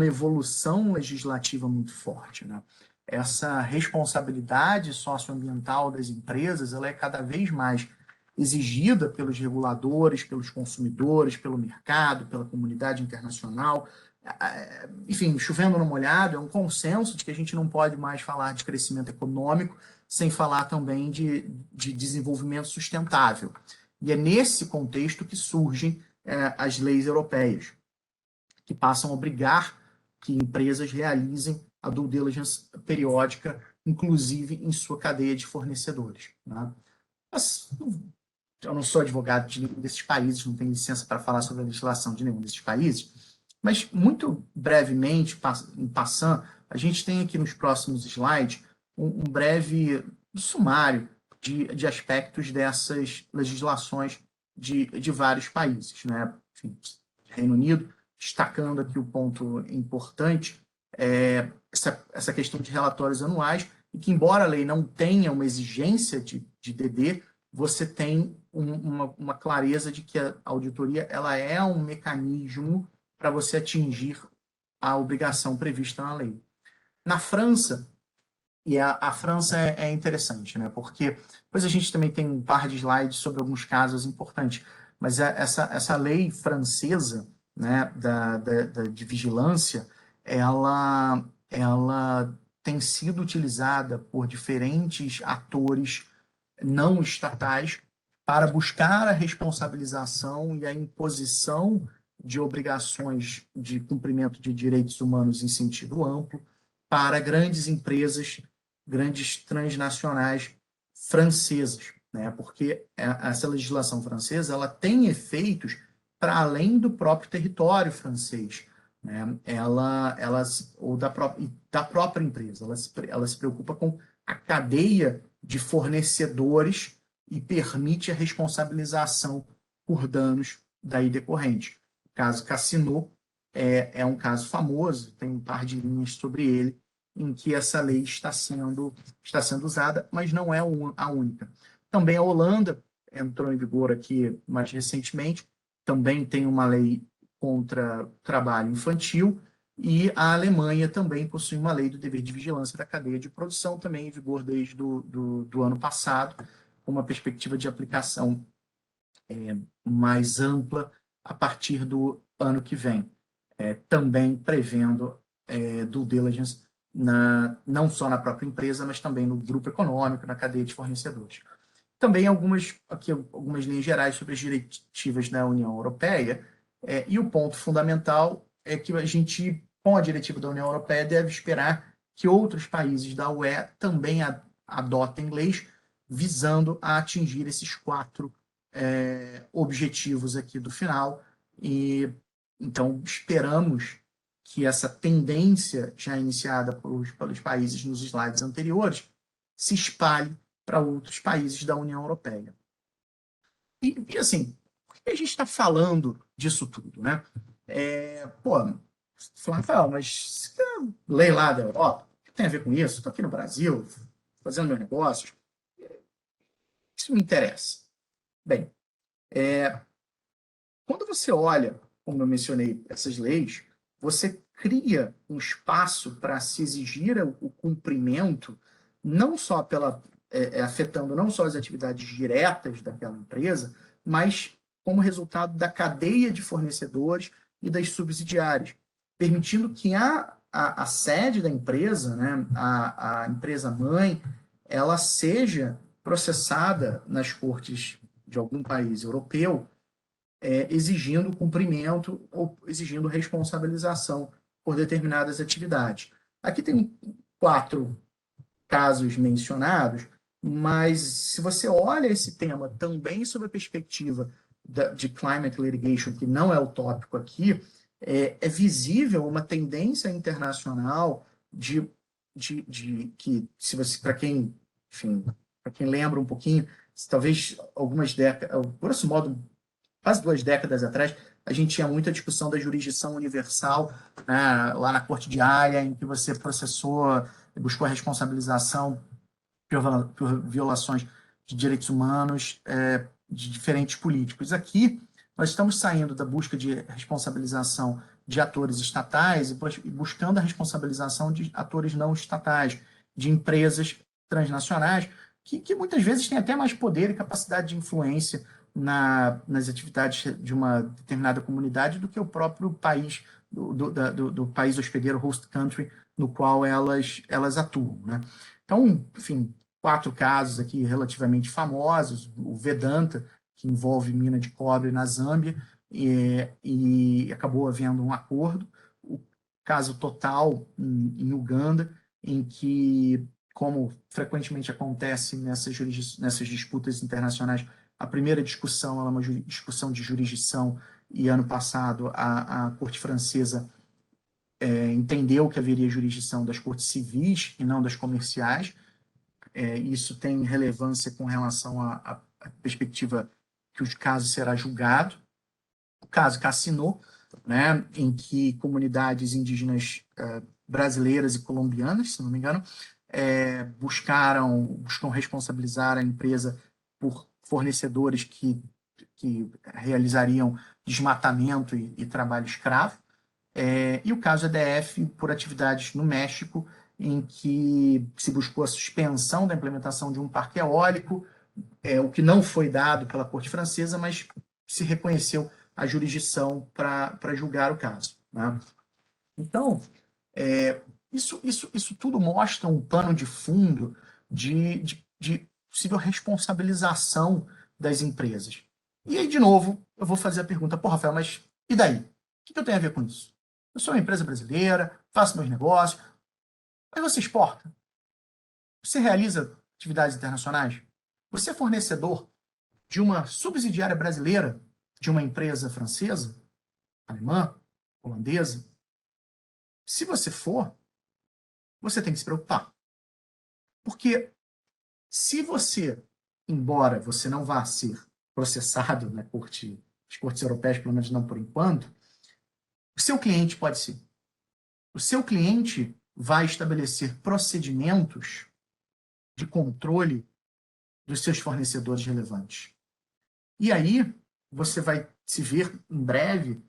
evolução legislativa muito forte, né? Essa responsabilidade socioambiental das empresas, ela é cada vez mais exigida pelos reguladores, pelos consumidores, pelo mercado, pela comunidade internacional. Enfim, chovendo no molhado, é um consenso de que a gente não pode mais falar de crescimento econômico sem falar também de desenvolvimento sustentável. E é nesse contexto que surgem as leis europeias, que passam a obrigar que empresas realizem a due diligence periódica, inclusive em sua cadeia de fornecedores, né? Mas, eu não sou advogado de nenhum desses países, não tenho licença para falar sobre a legislação de nenhum desses países, mas muito brevemente, em passando, a gente tem aqui nos próximos slides um breve sumário de aspectos dessas legislações de vários países, né? Enfim, Reino Unido, destacando aqui o ponto importante, essa questão de relatórios anuais, e que, embora a lei não tenha uma exigência de DD, você tem uma clareza de que a auditoria ela é um mecanismo para você atingir a obrigação prevista na lei. Na França, e a França é interessante, né? Porque depois a gente também tem um par de slides sobre alguns casos importantes, mas essa lei francesa, né, de vigilância, ela tem sido utilizada por diferentes atores não estatais para buscar a responsabilização e a imposição de obrigações de cumprimento de direitos humanos em sentido amplo para grandes empresas, grandes transnacionais francesas, né? Porque essa legislação francesa ela tem efeitos para além do próprio território francês, né? Ou da própria empresa, ela se preocupa com a cadeia de fornecedores e permite a responsabilização por danos daí decorrentes. O caso Cassino é um caso famoso, tem um par de linhas sobre ele, em que essa lei está sendo usada, mas não é a única. Também a Holanda entrou em vigor aqui mais recentemente, também tem uma lei contra trabalho infantil, e a Alemanha também possui uma lei do dever de vigilância da cadeia de produção, também em vigor desde do ano passado, com uma perspectiva de aplicação mais ampla a partir do ano que vem, também prevendo due diligence não só na própria empresa, mas também no grupo econômico, na cadeia de fornecedores. Também algumas linhas gerais sobre as diretivas da União Europeia, e o ponto fundamental é que a gente, com a diretiva da União Europeia, deve esperar que outros países da UE também adotem leis visando a atingir esses 4 objetivos aqui do final. E então esperamos que essa tendência já iniciada pelos países nos slides anteriores se espalhe para outros países da União Europeia. E assim, por que a gente está falando disso tudo, né? Rafael, mas lei lá da Europa, o que tem a ver com isso? Estou aqui no Brasil, fazendo meu negócio. Isso me interessa. Bem, quando você olha, como eu mencionei, essas leis, você cria um espaço para se exigir o cumprimento, não só afetando não só as atividades diretas daquela empresa, mas como resultado da cadeia de fornecedores e das subsidiárias, permitindo que a sede da empresa, né, a empresa mãe, ela seja processada nas cortes de algum país europeu, exigindo cumprimento ou exigindo responsabilização por determinadas atividades. Aqui tem 4 casos mencionados, mas se você olha esse tema também sob a perspectiva de climate litigation, que não é o tópico aqui, é visível uma tendência internacional que, se você, para quem lembra um pouquinho, talvez algumas décadas, grosso modo, quase 2 décadas atrás, a gente tinha muita discussão da jurisdição universal, né, lá na Corte de Haia, em que você buscou a responsabilização por violações de direitos humanos de diferentes políticos. Aqui, nós estamos saindo da busca de responsabilização de atores estatais e buscando a responsabilização de atores não estatais, de empresas transnacionais, que muitas vezes têm até mais poder e capacidade de influência nas atividades de uma determinada comunidade do que o próprio país, do país hospedeiro, host country, no qual elas atuam, né? Então, enfim, 4 casos aqui relativamente famosos: o Vedanta, que envolve mina de cobre na Zâmbia, e acabou havendo um acordo. O caso Total, em Uganda, em que, como frequentemente acontece nessas disputas internacionais, a primeira discussão é uma discussão de jurisdição, e ano passado a Corte Francesa entendeu que haveria jurisdição das cortes civis e não das comerciais. Isso tem relevância com relação à perspectiva que o caso será julgado. O caso Cassino, né, em que comunidades indígenas brasileiras e colombianas, se não me engano, buscam responsabilizar a empresa por fornecedores que realizariam desmatamento e trabalho escravo. E o caso EDF por atividades no México, em que se buscou a suspensão da implementação de um parque eólico, o que não foi dado pela Corte Francesa, mas se reconheceu a jurisdição para julgar o caso, né? Então, isso tudo mostra um pano de fundo de possível responsabilização das empresas. E aí, de novo, eu vou fazer a pergunta, pô, Rafael, mas e daí? O que eu tenho a ver com isso? Eu sou uma empresa brasileira, faço meus negócios, mas você exporta? Você realiza atividades internacionais? Você é fornecedor de uma subsidiária brasileira de uma empresa francesa, alemã, holandesa? Se você for, você tem que se preocupar. Porque se você, embora você não vá ser processado nas cortes europeias, pelo menos não por enquanto, o seu cliente pode ser. O seu cliente vai estabelecer procedimentos de controle dos seus fornecedores relevantes. E aí, você vai se ver em breve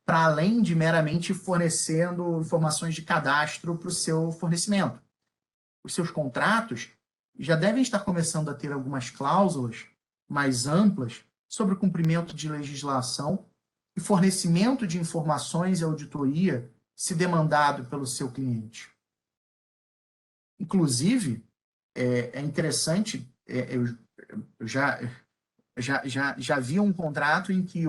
para além de meramente fornecendo informações de cadastro para o seu fornecimento. Os seus contratos já devem estar começando a ter algumas cláusulas mais amplas sobre o cumprimento de legislação e fornecimento de informações e auditoria se demandado pelo seu cliente. Inclusive, é interessante, eu já vi um contrato em que,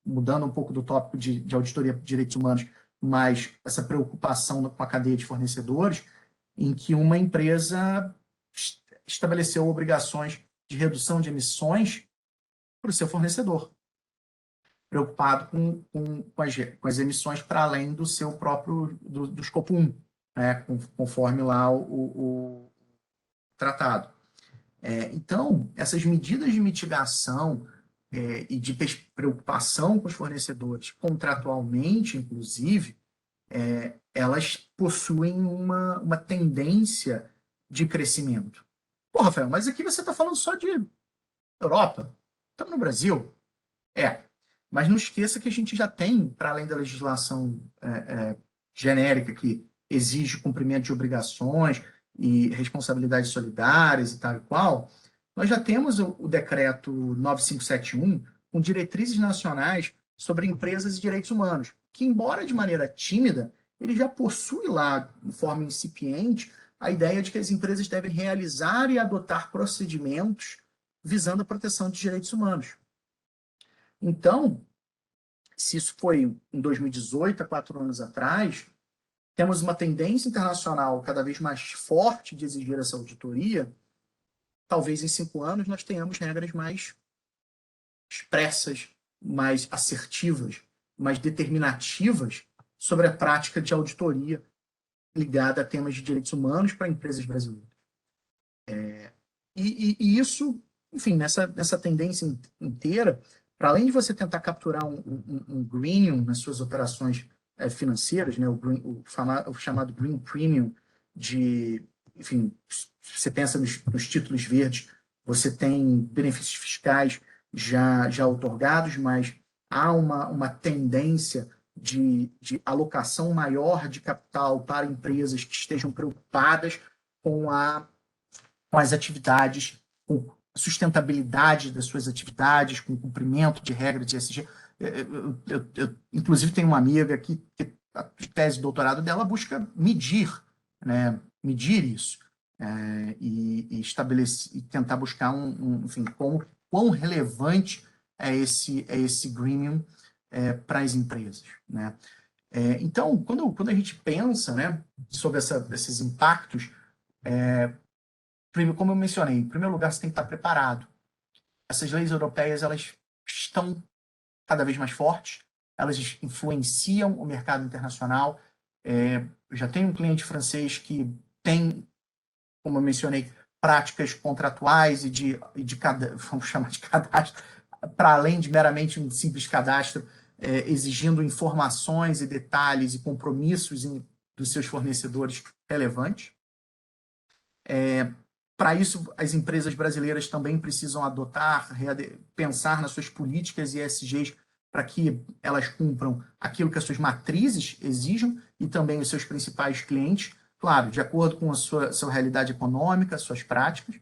mudando um pouco do tópico de auditoria de direitos humanos, mas essa preocupação com a cadeia de fornecedores, em que uma empresa estabeleceu obrigações de redução de emissões para o seu fornecedor, preocupado com as emissões para além do seu próprio, do escopo 1, né, conforme lá o tratado. Então, essas medidas de mitigação e de preocupação com os fornecedores, contratualmente, inclusive, elas possuem uma tendência de crescimento. Pô, Rafael, mas aqui você está falando só de Europa. Estamos no Brasil. Mas não esqueça que a gente já tem, para além da legislação genérica que exige cumprimento de obrigações e responsabilidades solidárias e tal e qual, nós já temos o decreto 9571 com diretrizes nacionais sobre empresas e direitos humanos, que, embora de maneira tímida, ele já possui lá, de forma incipiente, a ideia de que as empresas devem realizar e adotar procedimentos visando a proteção de direitos humanos. Então, se isso foi em 2018, há 4 anos atrás, temos uma tendência internacional cada vez mais forte de exigir essa auditoria. Talvez em 5 anos nós tenhamos regras mais expressas, mais assertivas, mais determinativas sobre a prática de auditoria ligada a temas de direitos humanos para empresas brasileiras. E isso, enfim, nessa tendência inteira, para além de você tentar capturar um greening nas suas operações financeiras, né, o chamado green premium, enfim, você pensa nos títulos verdes, você tem benefícios fiscais já outorgados, mas há uma tendência de alocação maior de capital para empresas que estejam preocupadas com as atividades, com a sustentabilidade das suas atividades, com o cumprimento de regras de ESG. Eu inclusive, tenho uma amiga que a tese de doutorado dela busca medir isso, e estabelecer, e tentar buscar enfim, quão relevante é esse greening para as empresas, né? Então, quando a gente pensa, né, sobre esses impactos, como eu mencionei, em primeiro lugar, você tem que estar preparado. Essas leis europeias, elas estão cada vez mais fortes, elas influenciam o mercado internacional. Eu já tenho um cliente francês que tem, como eu mencionei, práticas contratuais vamos chamar de cadastro, para além de meramente um simples cadastro, exigindo informações e detalhes e compromissos dos seus fornecedores relevantes. Para isso, as empresas brasileiras também precisam adotar, pensar nas suas políticas ESGs para que elas cumpram aquilo que as suas matrizes exijam e também os seus principais clientes, claro, de acordo com a sua realidade econômica, suas práticas.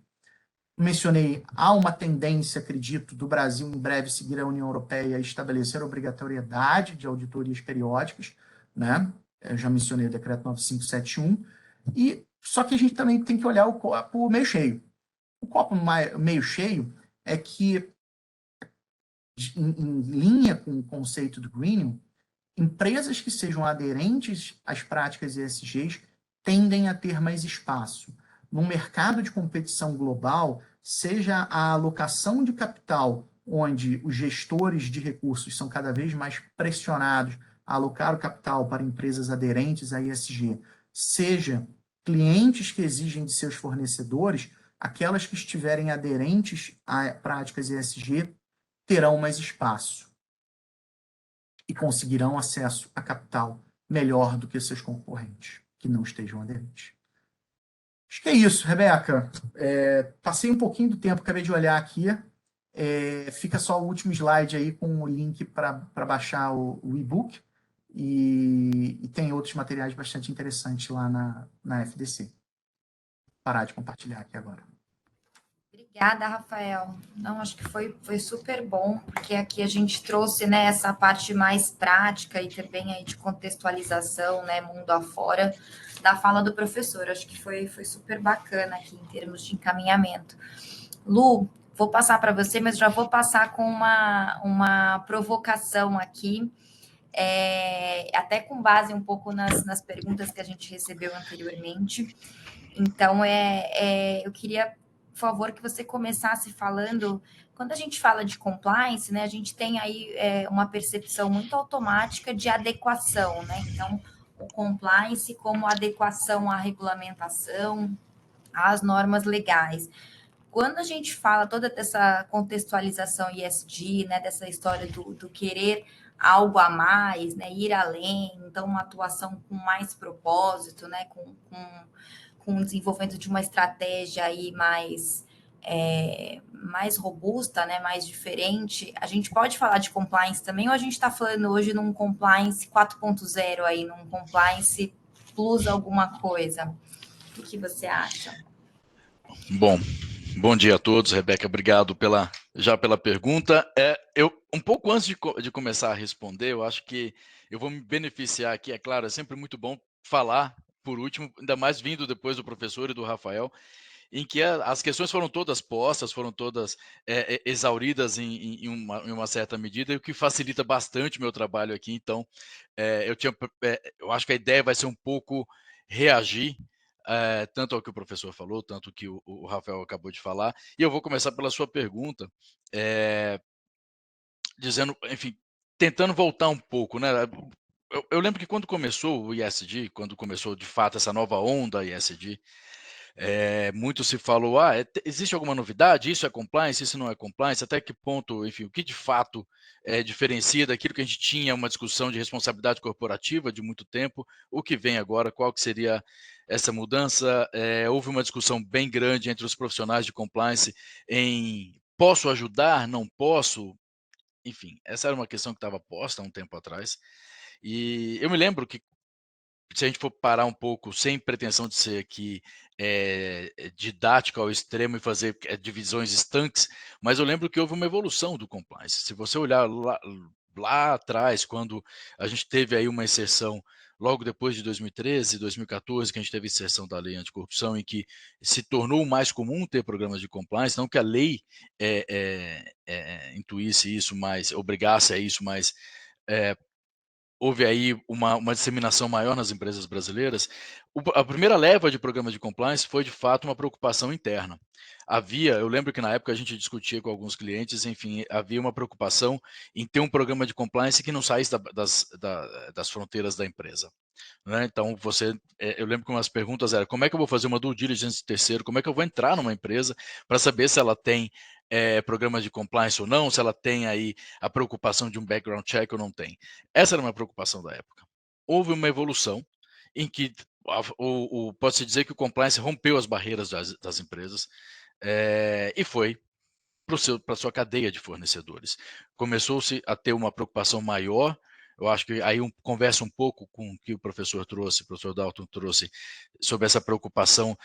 Mencionei, há uma tendência, acredito, do Brasil em breve seguir a União Europeia e estabelecer a obrigatoriedade de auditorias periódicas, né? Eu já mencionei o decreto 9571, só que a gente também tem que olhar o copo meio cheio. O copo meio cheio é que, em linha com o conceito do greening, empresas que sejam aderentes às práticas ESGs tendem a ter mais espaço. Num mercado de competição global, seja a alocação de capital, onde os gestores de recursos são cada vez mais pressionados a alocar o capital para empresas aderentes à ESG, seja clientes que exigem de seus fornecedores, aquelas que estiverem aderentes a práticas ESG terão mais espaço e conseguirão acesso a capital melhor do que seus concorrentes que não estejam aderentes. Acho que é isso, Rebeca. Passei um pouquinho do tempo, acabei de olhar aqui. Fica só o último slide aí com o link para baixar o e-book e tem outros materiais bastante interessantes lá na FDC. Vou parar de compartilhar aqui agora. Obrigada, Rafael. Não, acho que foi super bom, porque aqui a gente trouxe, né, essa parte mais prática e também aí de contextualização, né, mundo afora, da fala do professor. Acho que foi super bacana aqui em termos de encaminhamento. Lu, vou passar para você, mas já vou passar com uma provocação aqui, até com base um pouco nas perguntas que a gente recebeu anteriormente. Então, eu queria, por favor, que você começasse falando. Quando a gente fala de compliance, né, a gente tem aí uma percepção muito automática de adequação, né? Então, o compliance como adequação à regulamentação, às normas legais. Quando a gente fala toda dessa contextualização ESG, né, dessa história do querer algo a mais, né, ir além, então uma atuação com mais propósito, né, com o desenvolvimento de uma estratégia aí mais robusta, né, mais diferente, a gente pode falar de compliance também, ou a gente está falando hoje num compliance 4.0 aí, num compliance plus alguma coisa? O que você acha? Bom dia a todos, Rebeca, obrigado pela pergunta. Um pouco antes de começar a responder, eu acho que eu vou me beneficiar aqui, é claro, é sempre muito bom falar por último, ainda mais vindo depois do professor e do Rafael, em que as questões foram todas postas, foram todas exauridas em uma certa medida, e o que facilita bastante o meu trabalho aqui. Então, eu acho que a ideia vai ser um pouco reagir tanto ao que o professor falou, tanto ao que o Rafael acabou de falar. E eu vou começar pela sua pergunta, dizendo, enfim, tentando voltar um pouco, né? Eu lembro que quando começou o ESG, quando começou de fato essa nova onda ESG, muito se falou, existe alguma novidade? Isso é compliance, isso não é compliance? Até que ponto, enfim, o que de fato diferencia daquilo que a gente tinha uma discussão de responsabilidade corporativa de muito tempo, o que vem agora, qual que seria essa mudança? Houve uma discussão bem grande entre os profissionais de compliance em posso ajudar, não posso? Enfim, essa era uma questão que estava posta há um tempo atrás. E eu me lembro que, se a gente for parar um pouco, sem pretensão de ser aqui didático ao extremo e fazer divisões estanques, mas eu lembro que houve uma evolução do compliance. Se você olhar lá atrás, quando a gente teve aí uma inserção logo depois de 2013, 2014, que a gente teve a inserção da lei anticorrupção, em que se tornou mais comum ter programas de compliance, não que a lei intuísse isso, mas obrigasse a isso, mas houve aí uma disseminação maior nas empresas brasileiras. A primeira leva de programas de compliance foi, de fato, uma preocupação interna. Eu lembro que na época a gente discutia com alguns clientes, enfim, havia uma preocupação em ter um programa de compliance que não saísse das fronteiras da empresa. Né? Então, eu lembro que umas perguntas eram: como é que eu vou fazer uma due diligence terceiro? Como é que eu vou entrar numa empresa para saber se ela tem programas de compliance ou não, se ela tem aí a preocupação de um background check ou não tem? Essa era uma preocupação da época. Houve uma evolução em que pode-se dizer que o compliance rompeu as barreiras das empresas e foi para a sua cadeia de fornecedores. Começou-se a ter uma preocupação maior. Eu acho que aí conversa um pouco com o que o professor Dalton trouxe, sobre essa preocupação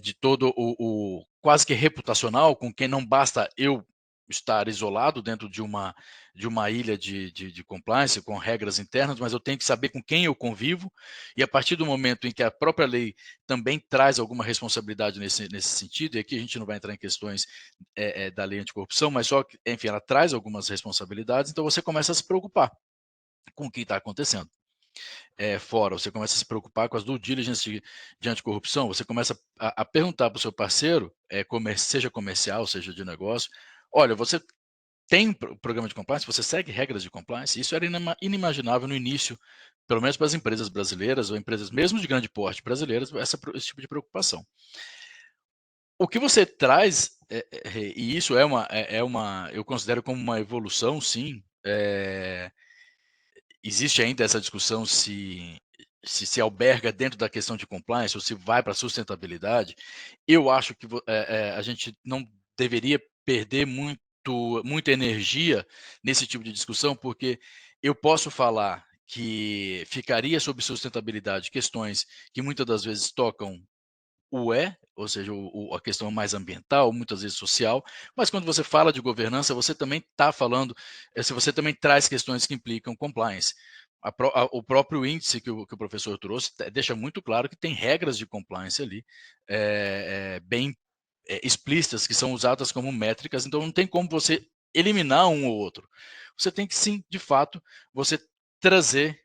de todo o quase que reputacional, com quem não basta eu estar isolado dentro de uma ilha de compliance, com regras internas, mas eu tenho que saber com quem eu convivo, e a partir do momento em que a própria lei também traz alguma responsabilidade nesse sentido, e aqui a gente não vai entrar em questões da lei anticorrupção, mas só que, enfim, ela traz algumas responsabilidades, então você começa a se preocupar com o que está acontecendo. Fora, você começa a se preocupar com as due diligence de anticorrupção, você começa a perguntar para o seu parceiro, seja comercial, seja de negócio: olha, você tem programa de compliance, você segue regras de compliance? Isso era inimaginável no início, pelo menos para as empresas brasileiras, ou empresas mesmo de grande porte brasileiras, esse tipo de preocupação. O que você traz, e isso eu considero como uma evolução, sim. Existe ainda essa discussão se alberga dentro da questão de compliance ou se vai para a sustentabilidade. Eu acho que a gente não deveria perder muita energia nesse tipo de discussão, porque eu posso falar que ficaria sobre sustentabilidade questões que muitas das vezes tocam ou seja, a questão mais ambiental, muitas vezes social, mas quando você fala de governança, você também está falando, se você também traz questões que implicam compliance. O próprio índice que o professor trouxe deixa muito claro que tem regras de compliance ali, bem explícitas, que são usadas como métricas, então não tem como você eliminar um ou outro. Você tem que, sim, de fato, você trazer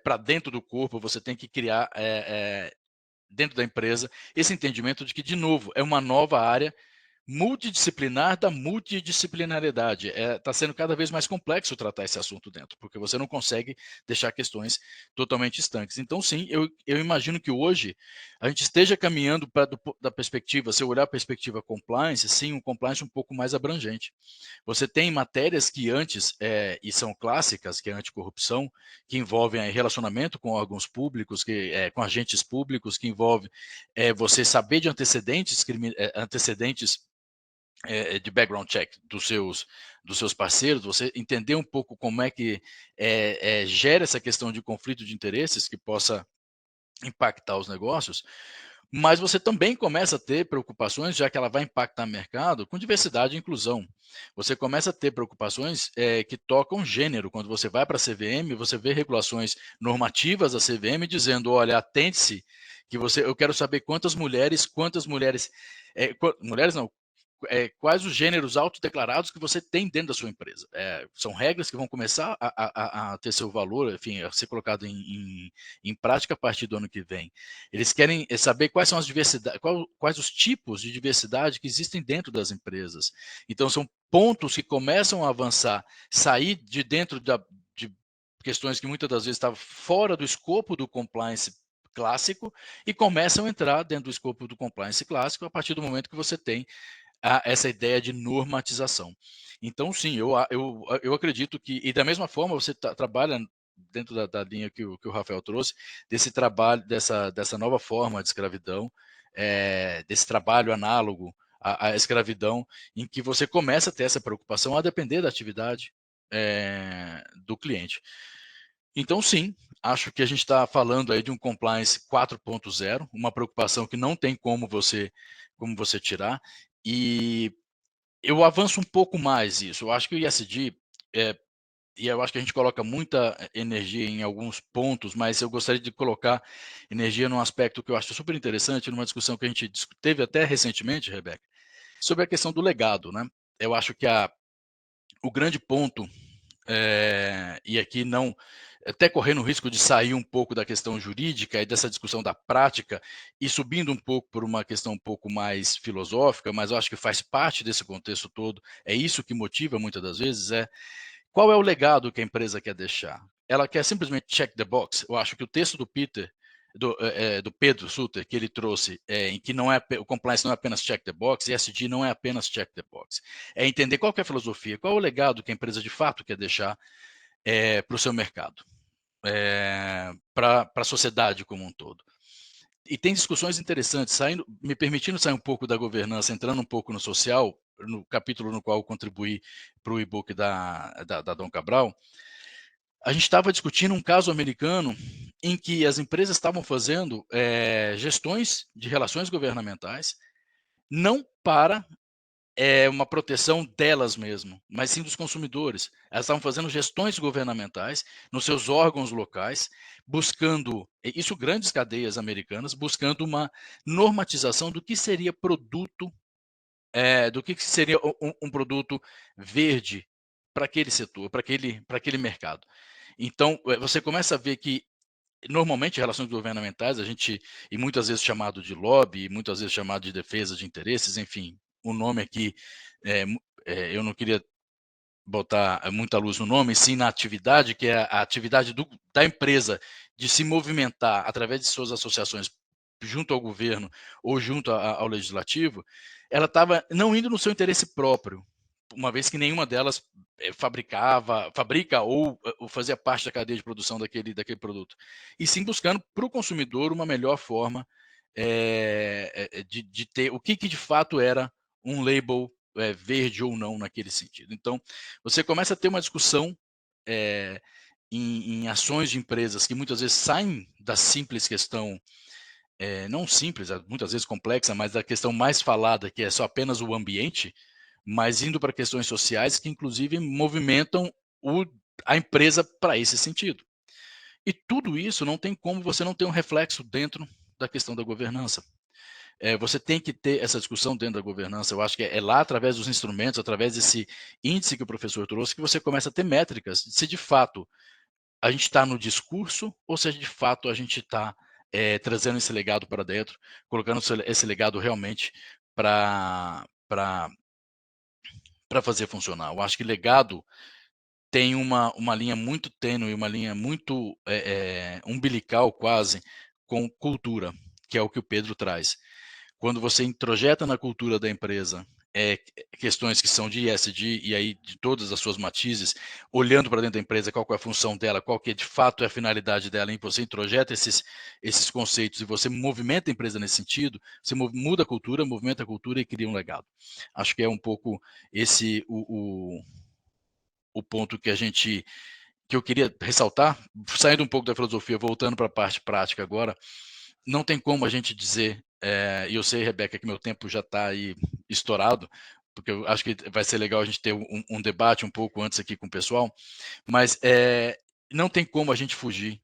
para dentro do corpo, você tem que criar dentro da empresa esse entendimento de que, de novo, é uma nova área multidisciplinar da multidisciplinariedade. Está sendo cada vez mais complexo tratar esse assunto dentro, porque você não consegue deixar questões totalmente estanques. Então, sim, eu imagino que hoje a gente esteja caminhando da perspectiva, se eu olhar a perspectiva compliance, sim, um compliance um pouco mais abrangente. Você tem matérias que antes, e são clássicas, que é a anticorrupção, que envolvem relacionamento com órgãos públicos, com agentes públicos, que envolve você saber de antecedentes de background check dos seus parceiros, você entender um pouco como é que gera essa questão de conflito de interesses que possa impactar os negócios, mas você também começa a ter preocupações, já que ela vai impactar o mercado, com diversidade e inclusão. Você começa a ter preocupações que tocam gênero. Quando você vai para a CVM, você vê regulações normativas da CVM dizendo: olha, atente-se, que eu quero saber quantas mulheres mulheres não, quais os gêneros autodeclarados que você tem dentro da sua empresa. São regras que vão começar a ter seu valor, enfim, a ser colocado em prática a partir do ano que vem. Eles querem saber quais são as diversidades, quais os tipos de diversidade que existem dentro das empresas. Então, são pontos que começam a avançar, sair de dentro de questões que muitas das vezes estavam fora do escopo do compliance clássico e começam a entrar dentro do escopo do compliance clássico a partir do momento que você tem essa ideia de normatização. Então, sim, eu acredito que, e da mesma forma, você trabalha dentro da linha que o Rafael trouxe, desse trabalho, dessa nova forma de escravidão, desse trabalho análogo à escravidão, em que você começa a ter essa preocupação a depender da atividade do cliente. Então, sim, acho que a gente está falando aí de um compliance 4.0, uma preocupação que não tem como você tirar, e eu avanço um pouco mais isso. Eu acho que o ISD, e eu acho que a gente coloca muita energia em alguns pontos, mas eu gostaria de colocar energia num aspecto que eu acho super interessante, numa discussão que a gente teve até recentemente, Rebeca, sobre a questão do legado, né? Eu acho que o grande ponto, e aqui não, até correndo o risco de sair um pouco da questão jurídica e dessa discussão da prática e subindo um pouco por uma questão um pouco mais filosófica, mas eu acho que faz parte desse contexto todo, é isso que motiva muitas das vezes, qual é o legado que a empresa quer deixar? Ela quer simplesmente check the box? Eu acho que o texto do Peter, do Pedro Sutter, que ele trouxe, em que não é, o compliance não é apenas check the box, e ESG não é apenas check the box. É entender qual que é a filosofia, qual é o legado que a empresa de fato quer deixar para o seu mercado, para a sociedade como um todo. E tem discussões interessantes, me permitindo sair um pouco da governança, entrando um pouco no social, no capítulo no qual eu contribuí para o e-book da Dom Cabral. A gente estava discutindo um caso americano em que as empresas estavam fazendo gestões de relações governamentais, não para uma proteção delas mesmo, mas sim dos consumidores. Elas estavam fazendo gestões governamentais nos seus órgãos locais, buscando, isso grandes cadeias americanas, buscando uma normatização do que seria produto, do que seria um produto verde para aquele setor, para aquele mercado. Então, você começa a ver que normalmente relações governamentais, a gente, e muitas vezes chamado de lobby, muitas vezes chamado de defesa de interesses, enfim, o nome aqui, eu não queria botar muita luz no nome, sim na atividade, que é a atividade da empresa de se movimentar através de suas associações junto ao governo ou junto ao legislativo, ela estava não indo no seu interesse próprio, uma vez que nenhuma delas fabrica ou fazia parte da cadeia de produção daquele produto, e sim buscando para o consumidor uma melhor forma de ter o que de fato era um label verde ou não naquele sentido. Então, você começa a ter uma discussão em ações de empresas que muitas vezes saem da simples questão, não simples, muitas vezes complexa, mas da questão mais falada, que é só apenas o ambiente, mas indo para questões sociais que inclusive movimentam a empresa para esse sentido. E tudo isso não tem como você não ter um reflexo dentro da questão da governança. Você tem que ter essa discussão dentro da governança. Eu acho que é lá, através dos instrumentos, através desse índice que o professor trouxe, que você começa a ter métricas, se de fato a gente está no discurso ou se de fato a gente está trazendo esse legado para dentro, colocando esse legado realmente para fazer funcionar. Eu acho que legado tem uma linha muito tênue, uma linha muito umbilical quase, com cultura, que é o que o Pedro traz. Quando você introjeta na cultura da empresa questões que são de ESG e aí de todas as suas matizes, olhando para dentro da empresa, qual é a função dela, qual que de fato é a finalidade dela, e você introjeta esses conceitos e você movimenta a empresa nesse sentido, você muda a cultura, movimenta a cultura e cria um legado. Acho que é um pouco esse o ponto que eu queria ressaltar, saindo um pouco da filosofia, voltando para a parte prática agora. Não tem como a gente dizer, e eu sei, Rebeca, que meu tempo já está aí estourado, porque eu acho que vai ser legal a gente ter um debate um pouco antes aqui com o pessoal, mas não tem como a gente fugir,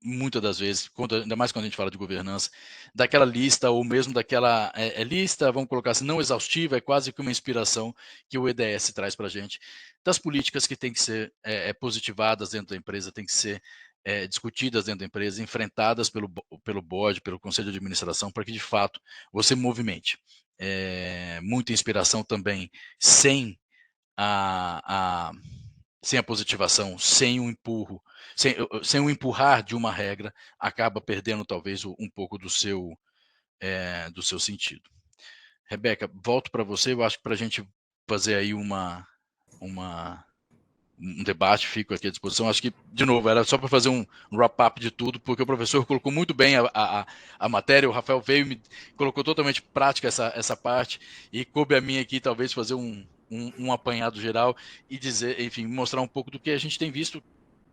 muitas das vezes, ainda mais quando a gente fala de governança, daquela lista, ou mesmo daquela lista, vamos colocar assim, não exaustiva, é quase que uma inspiração que o EDS traz para a gente, das políticas que têm que ser positivadas dentro da empresa, têm que ser discutidas dentro da empresa, enfrentadas pelo board, pelo conselho de administração, para que de fato você movimente. Muita inspiração também, sem sem a positivação, sem o empurro, sem o empurrar de uma regra, acaba perdendo talvez um pouco do seu sentido. Rebeca, volto para você, eu acho que para a gente fazer aí um debate, fico aqui à disposição. Acho que, de novo, era só para fazer um wrap-up de tudo, porque o professor colocou muito bem a matéria, o Rafael veio e me colocou totalmente prática essa parte, e coube a mim aqui talvez fazer um apanhado geral e dizer, enfim, mostrar um pouco do que a gente tem visto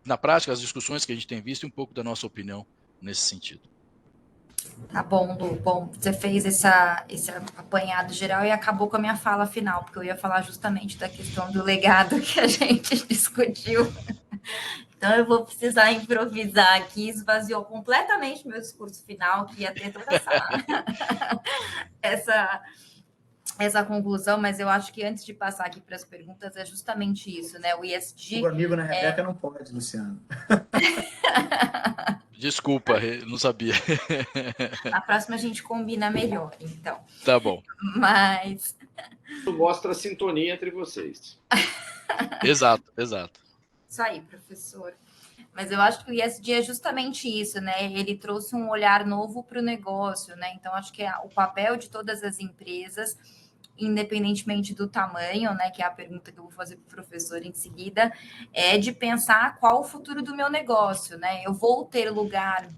na prática, as discussões que a gente tem visto e um pouco da nossa opinião nesse sentido. Tá bom, Lu. Bom, você fez esse apanhado geral e acabou com a minha fala final, porque eu ia falar justamente da questão do legado que a gente discutiu. Então, eu vou precisar improvisar aqui, esvaziou completamente meu discurso final, que ia ter toda essa, essa conclusão, mas eu acho que antes de passar aqui para as perguntas, é justamente isso, né? O O ESG. amigo na Rebeca não pode, Luciano. Desculpa, não sabia. Na próxima a gente combina melhor, então. Tá bom. Mas. Mostra a sintonia entre vocês. Exato, exato. Isso aí, professor. Mas eu acho que o ESG é justamente isso, né? Ele trouxe um olhar novo para o negócio, né? Então, acho que o papel de todas as empresas, independentemente do tamanho, né? Que é a pergunta que eu vou fazer para o professor em seguida, é de pensar qual o futuro do meu negócio, né? Eu vou ter lugar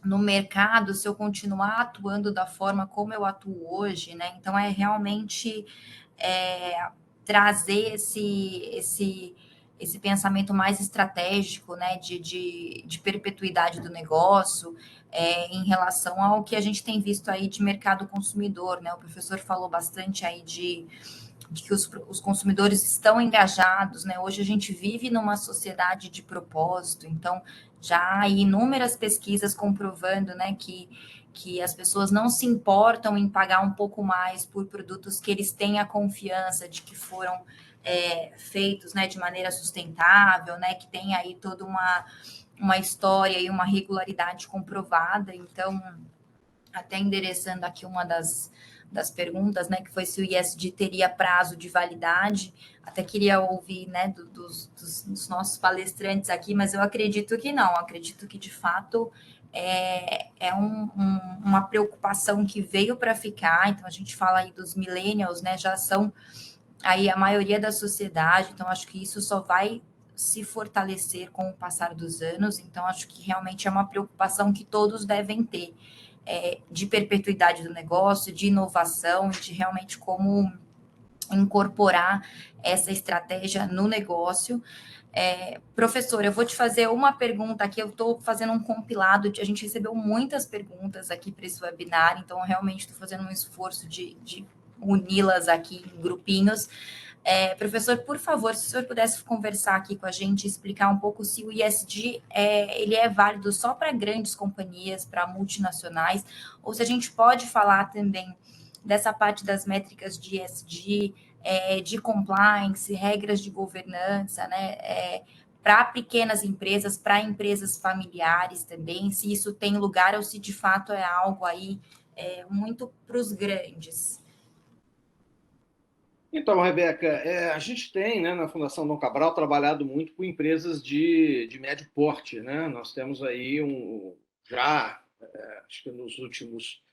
no mercado se eu continuar atuando da forma como eu atuo hoje, né? Então, é realmente trazer esse pensamento mais estratégico, né, de perpetuidade do negócio, em relação ao que a gente tem visto aí de mercado consumidor, né? O professor falou bastante aí de que os consumidores estão engajados, né? Hoje a gente vive numa sociedade de propósito, então já há inúmeras pesquisas comprovando, né, que as pessoas não se importam em pagar um pouco mais por produtos que eles têm a confiança de que foram feitos, né, de maneira sustentável, né, que tem aí toda uma história e uma regularidade comprovada. Então, até endereçando aqui uma das perguntas, né, que foi se o ISD teria prazo de validade. Até queria ouvir, né, dos nossos palestrantes aqui, mas eu acredito que não. Eu acredito que, de fato, uma preocupação que veio para ficar. Então, a gente fala aí dos millennials, né, já são aí a maioria da sociedade, então acho que isso só vai se fortalecer com o passar dos anos, então acho que realmente é uma preocupação que todos devem ter, de perpetuidade do negócio, de inovação, de realmente como incorporar essa estratégia no negócio. Professor, eu vou te fazer uma pergunta aqui, eu estou fazendo um compilado, a gente recebeu muitas perguntas aqui para esse webinar, então realmente estou fazendo um esforço de uni-las aqui em grupinhos. Professor, por favor, se o senhor pudesse conversar aqui com a gente, explicar um pouco se o ISD ele é válido só para grandes companhias, para multinacionais, ou se a gente pode falar também dessa parte das métricas de ISD, de compliance, regras de governança, né? Para pequenas empresas, para empresas familiares também, se isso tem lugar ou se de fato é algo aí muito para os grandes. Então, Rebeca, a gente tem, né, na Fundação Dom Cabral trabalhado muito com empresas de médio porte, né? Nós temos aí já, acho que nos últimos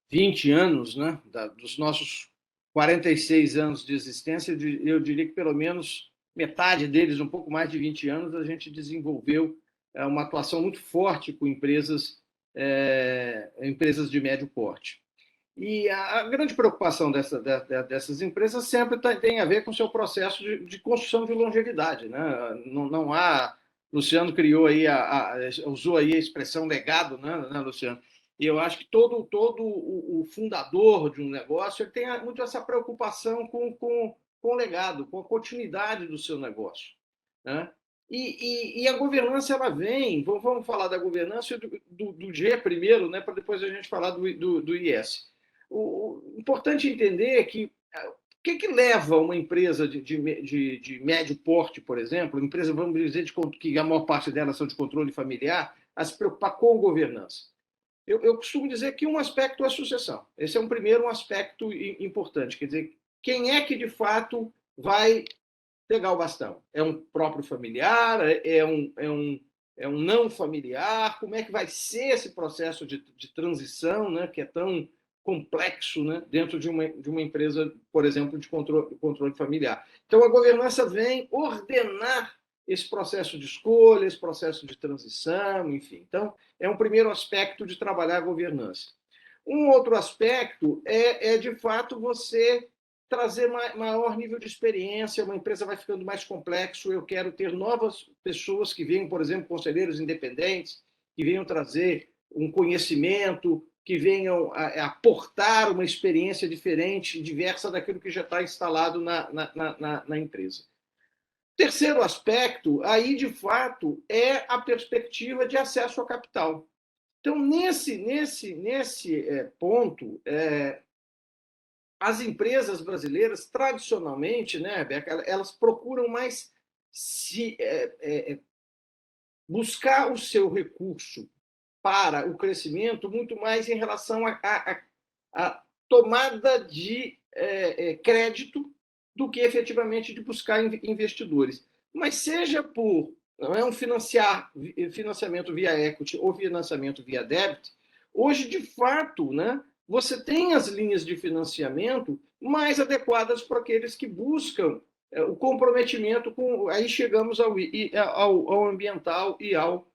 20 anos, né, dos nossos 46 anos de existência, eu diria que pelo menos metade deles, um pouco mais de 20 anos, a gente desenvolveu uma atuação muito forte com empresas de médio porte. E a grande preocupação dessas empresas sempre tem a ver com o seu processo de construção de longevidade, né? Não há. Luciano criou aí, usou aí a expressão legado, né, Luciano? E eu acho que todo o fundador de um negócio ele tem muito essa preocupação com o legado, com a continuidade do seu negócio, né? E a governança ela vem. Vamos falar da governança do G primeiro, né, para depois a gente falar do IS. O importante entender é que o que leva uma empresa de médio porte, por exemplo, empresa, vamos dizer, que a maior parte delas são de controle familiar, a se preocupar com governança? Eu costumo dizer que um aspecto é a sucessão. Esse é um primeiro aspecto importante. Quer dizer, quem é que de fato vai pegar o bastão? É um próprio familiar? É um não familiar? Como é que vai ser esse processo de transição, né, que é tão complexo, né, dentro de uma empresa, por exemplo, de controle familiar? Então, a governança vem ordenar esse processo de escolha, esse processo de transição, enfim. Então, é um primeiro aspecto de trabalhar a governança. Um outro aspecto de fato, você trazer maior nível de experiência, uma empresa vai ficando mais complexo, eu quero ter novas pessoas que venham, por exemplo, conselheiros independentes, que venham trazer um conhecimento, que venham a aportar uma experiência diferente, diversa daquilo que já está instalado na empresa. Terceiro aspecto, aí, de fato, é a perspectiva de acesso ao capital. Então, nesse ponto, as empresas brasileiras, tradicionalmente, né, Rebeca, elas procuram mais buscar o seu recurso para o crescimento muito mais em relação à tomada de crédito do que efetivamente de buscar investidores. Mas seja por um financiamento via equity ou financiamento via débito, hoje, de fato, né, você tem as linhas de financiamento mais adequadas para aqueles que buscam o comprometimento com... Aí chegamos ao ambiental e ao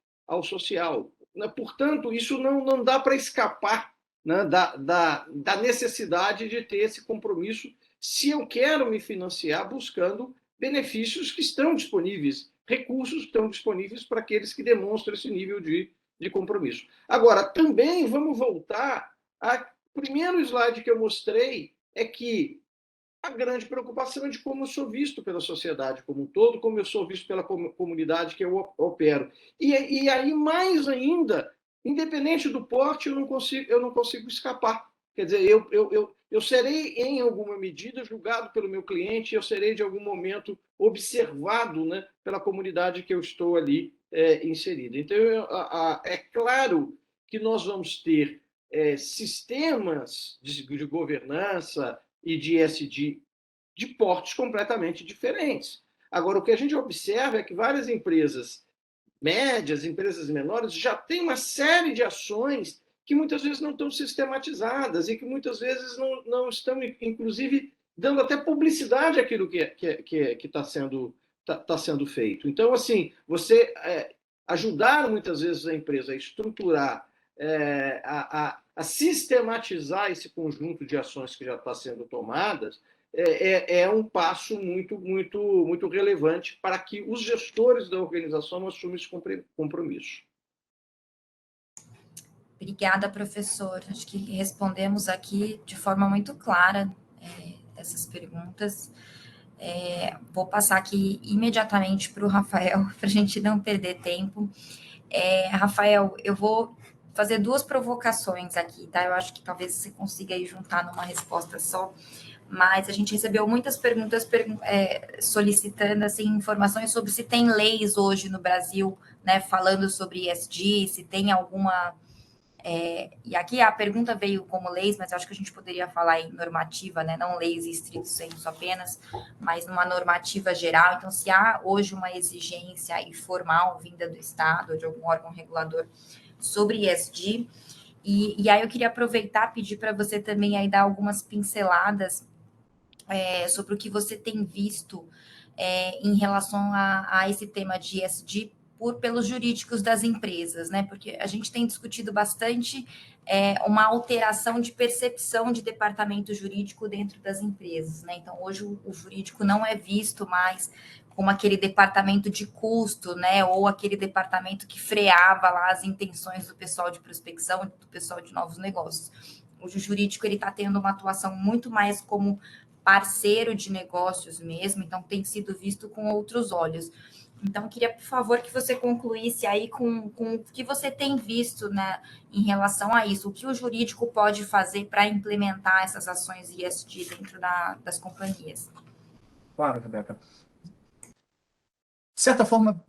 social. Portanto, isso não dá para escapar, né, da necessidade de ter esse compromisso se eu quero me financiar buscando benefícios que estão disponíveis, recursos que estão disponíveis para aqueles que demonstram esse nível de compromisso. Agora, também vamos voltar ao primeiro slide que eu mostrei, é que a grande preocupação é de como eu sou visto pela sociedade como um todo, como eu sou visto pela comunidade que eu opero. E aí, mais ainda, independente do porte, eu não consigo escapar. Quer dizer, eu serei, em alguma medida, julgado pelo meu cliente, eu serei, de algum momento, observado, né, pela comunidade que eu estou ali inserido. Então, é claro que nós vamos ter sistemas de governança e de ESG de portes completamente diferentes. Agora, o que a gente observa é que várias empresas médias, empresas menores, já têm uma série de ações que muitas vezes não estão sistematizadas e que muitas vezes não estão, inclusive, dando até publicidade àquilo que está sendo feito. Então, assim, você ajudar muitas vezes a empresa a estruturar, a sistematizar esse conjunto de ações que já está sendo tomadas, é um passo muito relevante para que os gestores da organização assumam esse compromisso. Obrigada, professor. Acho que respondemos aqui de forma muito clara essas perguntas. Vou passar aqui imediatamente para o Rafael, para a gente não perder tempo. Rafael, eu vou fazer duas provocações aqui, tá? Eu acho que talvez você consiga aí juntar numa resposta só, mas a gente recebeu muitas perguntas solicitando assim, informações sobre se tem leis hoje no Brasil, né, falando sobre ESG, se tem alguma... e aqui a pergunta veio como leis, mas eu acho que a gente poderia falar em normativa, né? Não leis estrito sensu apenas, mas numa normativa geral. Então, se há hoje uma exigência aí formal vinda do Estado ou de algum órgão regulador sobre ESG, e aí eu queria aproveitar e pedir para você também aí dar algumas pinceladas sobre o que você tem visto em relação a esse tema de ESG pelos jurídicos das empresas, né? Porque a gente tem discutido bastante uma alteração de percepção de departamento jurídico dentro das empresas, né? Então, hoje o jurídico não é visto mais como aquele departamento de custo, né? Ou aquele departamento que freava lá as intenções do pessoal de prospecção, do pessoal de novos negócios. Hoje o jurídico ele está tendo uma atuação muito mais como parceiro de negócios mesmo, então tem sido visto com outros olhos. Então, queria, por favor, que você concluísse aí com o que você tem visto, né, em relação a isso. O que o jurídico pode fazer para implementar essas ações ESG dentro das companhias? Claro, Rebeca. De certa forma,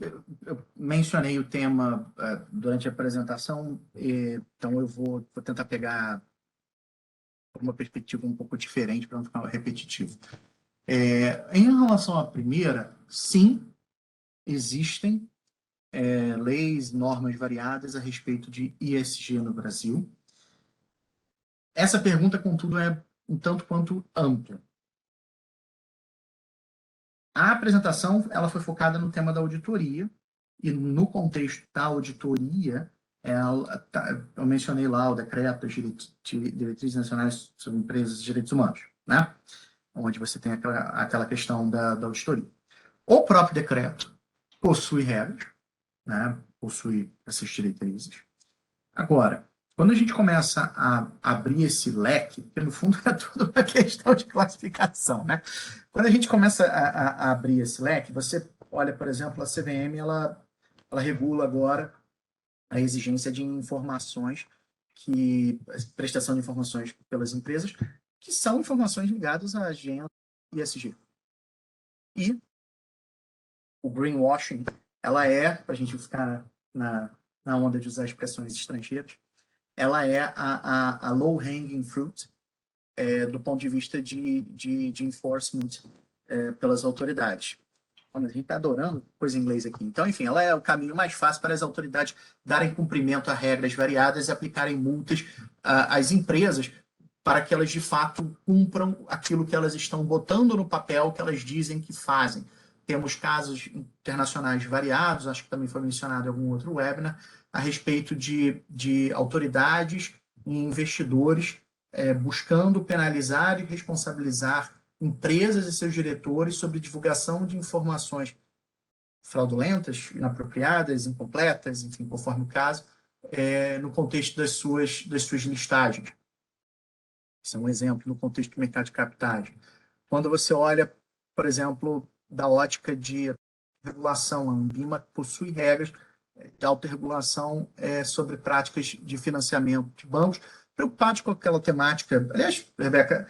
eu mencionei o tema durante a apresentação, então eu vou tentar pegar uma perspectiva um pouco diferente para não ficar repetitivo. Em relação à primeira, sim, existem leis, normas variadas a respeito de ESG no Brasil. Essa pergunta, contudo, é um tanto quanto ampla. A apresentação ela foi focada no tema da auditoria, e no contexto da auditoria, eu mencionei lá o decreto das diretrizes nacionais sobre empresas e direitos humanos, né? Onde você tem aquela questão da auditoria. O próprio decreto possui regras, né? Possui essas diretrizes. Agora, quando a gente começa a abrir esse leque, porque no fundo é tudo uma questão de classificação, né? Quando a gente começa a abrir esse leque, você olha, por exemplo, a CVM, ela regula agora a exigência de informações, prestação de informações pelas empresas, que são informações ligadas à agenda ESG. E o greenwashing, ela para a gente ficar na onda de usar expressões estrangeiras, ela é a low-hanging fruit do ponto de vista de enforcement pelas autoridades. A gente está adorando coisa em inglês aqui. Então, enfim, ela é o caminho mais fácil para as autoridades darem cumprimento a regras variadas e aplicarem multas às empresas para que elas, de fato, cumpram aquilo que elas estão botando no papel, que elas dizem que fazem. Temos casos internacionais variados, acho que também foi mencionado em algum outro webinar, a respeito de autoridades e investidores buscando penalizar e responsabilizar empresas e seus diretores sobre divulgação de informações fraudulentas, inapropriadas, incompletas, enfim, conforme o caso, no contexto das suas listagens. Isso é um exemplo no contexto do mercado de capitais. Quando você olha, por exemplo, da ótica de regulação, a Anbima possui regras de autorregulação sobre práticas de financiamento de bancos, preocupados com aquela temática. Aliás, Rebeca,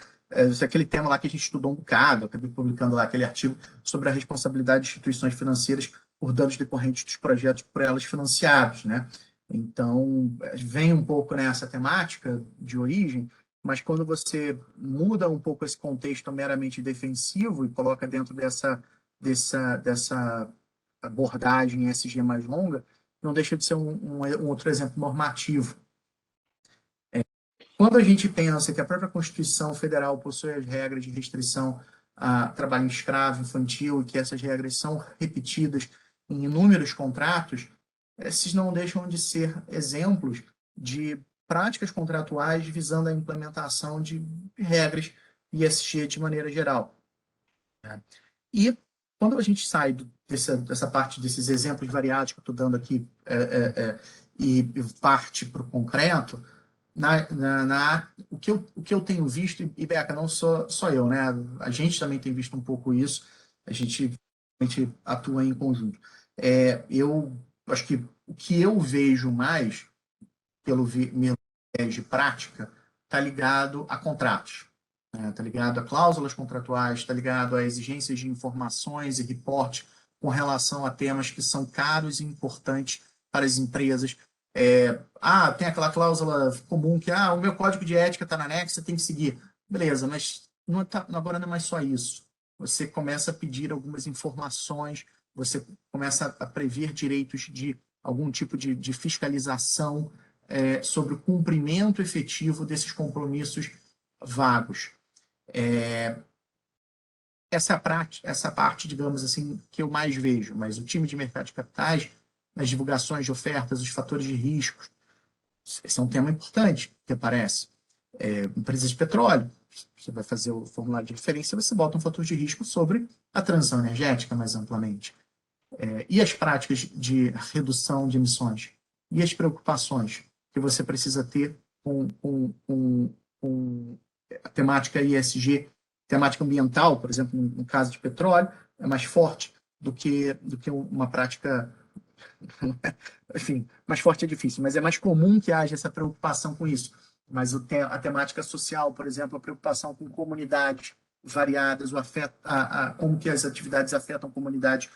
aquele tema lá que a gente estudou um bocado, acabei publicando lá aquele artigo sobre a responsabilidade de instituições financeiras por danos decorrentes dos projetos por elas financiados, né? Então, vem um pouco nessa temática de origem, mas quando você muda um pouco esse contexto meramente defensivo e coloca dentro dessa abordagem ESG mais longa, não deixa de ser um outro exemplo normativo. Quando a gente pensa que a própria Constituição Federal possui as regras de restrição a trabalho escravo infantil e que essas regras são repetidas em inúmeros contratos, esses não deixam de ser exemplos de práticas contratuais visando a implementação de regras ESG de maneira geral. E quando a gente sai dessa parte desses exemplos variados que eu estou dando aqui e parte para o concreto, o que eu tenho visto, e Beca, não só eu, né? A gente também tem visto um pouco isso, a gente atua em conjunto. Eu acho que o que eu vejo mais, pelo meu viés de prática, está ligado a contratos. Está ligado a cláusulas contratuais, está ligado a exigências de informações e reportes com relação a temas que são caros e importantes para as empresas. Tem aquela cláusula comum que o meu código de ética está na anexo, você tem que seguir. Beleza, mas agora não é mais só isso. Você começa a pedir algumas informações, você começa a prever direitos de algum tipo de fiscalização sobre o cumprimento efetivo desses compromissos vagos. Essa parte, digamos assim, que eu mais vejo, mas o time de mercado de capitais, as divulgações de ofertas, os fatores de risco, esse é um tema importante que aparece. Empresas de petróleo, você vai fazer o formulário de referência, você bota um fator de risco sobre a transição energética mais amplamente. E as práticas de redução de emissões? E as preocupações que você precisa ter com a temática ESG, temática ambiental, por exemplo, no caso de petróleo, é mais forte do que uma prática. Enfim, mais forte é difícil, mas é mais comum que haja essa preocupação com isso. Mas a temática social, por exemplo, a preocupação com comunidades variadas, como que as atividades afetam comunidades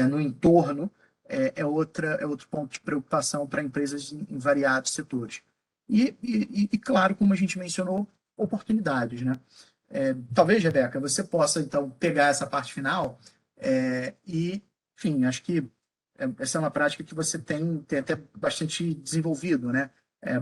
no entorno, é outro ponto de preocupação para empresas em variados setores. E, claro, como a gente mencionou, oportunidades, né? Talvez, Rebeca, você possa, então, pegar essa parte final enfim, acho que essa é uma prática que você tem até bastante desenvolvido, né?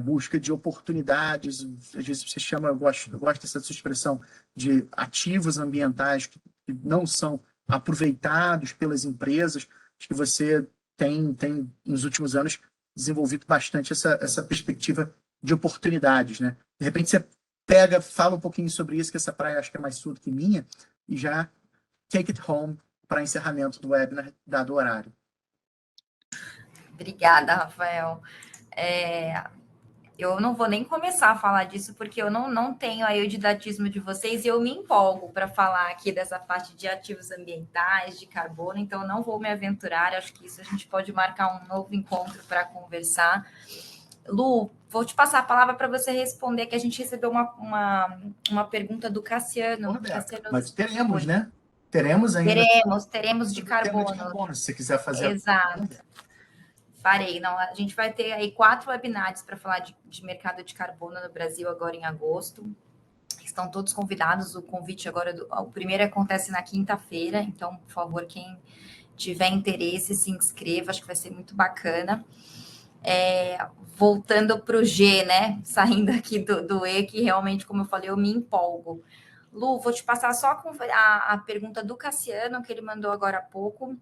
Busca de oportunidades, às vezes você chama, eu gosto dessa sua expressão, de ativos ambientais que não são aproveitados pelas empresas. Acho que você tem nos últimos anos, desenvolvido bastante essa perspectiva de oportunidades, né? De repente você fala um pouquinho sobre isso, que essa praia acho que é mais sua do que minha, e já take it home para encerramento do webinar, dado o horário. Obrigada, Rafael. eu não vou nem começar a falar disso, porque eu não tenho aí o didatismo de vocês e eu me empolgo para falar aqui dessa parte de ativos ambientais, de carbono, então não vou me aventurar. Acho que isso a gente pode marcar um novo encontro para conversar. Lu, vou te passar a palavra para você responder, que a gente recebeu uma pergunta do Cassiano. Cassiano, Mas teremos, oi. né? Teremos ainda Teremos de sobre o tema de carbono. carbono, se você quiser fazer a Exato. pergunta. Farei. Não, a gente vai ter aí 4 webinários para falar de mercado de carbono no Brasil agora em agosto. Estão todos convidados. O convite agora, o primeiro acontece na quinta-feira, então, por favor, quem tiver interesse, se inscreva, acho que vai ser muito bacana. Voltando para o G, né? Saindo aqui do E, que realmente, como eu falei, eu me empolgo. Lu, vou te passar só a pergunta do Cassiano, que ele mandou agora há pouco.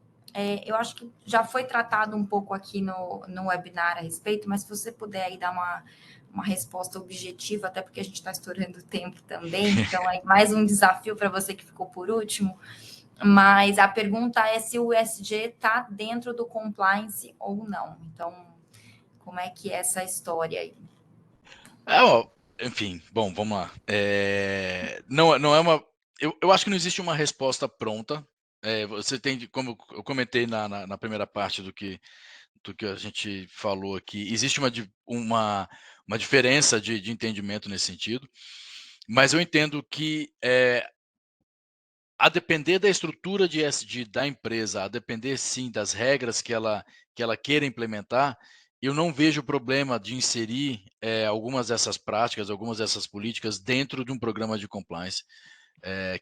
Eu acho que já foi tratado um pouco aqui no webinar a respeito, mas se você puder aí dar uma resposta objetiva, até porque a gente está estourando o tempo também, então é mais um desafio para você que ficou por último. Mas a pergunta é se o ESG está dentro do compliance ou não. Então, como é que é essa história aí? Enfim, bom, vamos lá. Não é uma. Eu acho que não existe uma resposta pronta. Você tem, como eu comentei na primeira parte do que a gente falou aqui, existe uma diferença de entendimento nesse sentido, mas eu entendo que a depender da estrutura de ESG da empresa, a depender sim das regras que ela queira implementar, eu não vejo problema de inserir algumas dessas práticas, algumas dessas políticas dentro de um programa de compliance,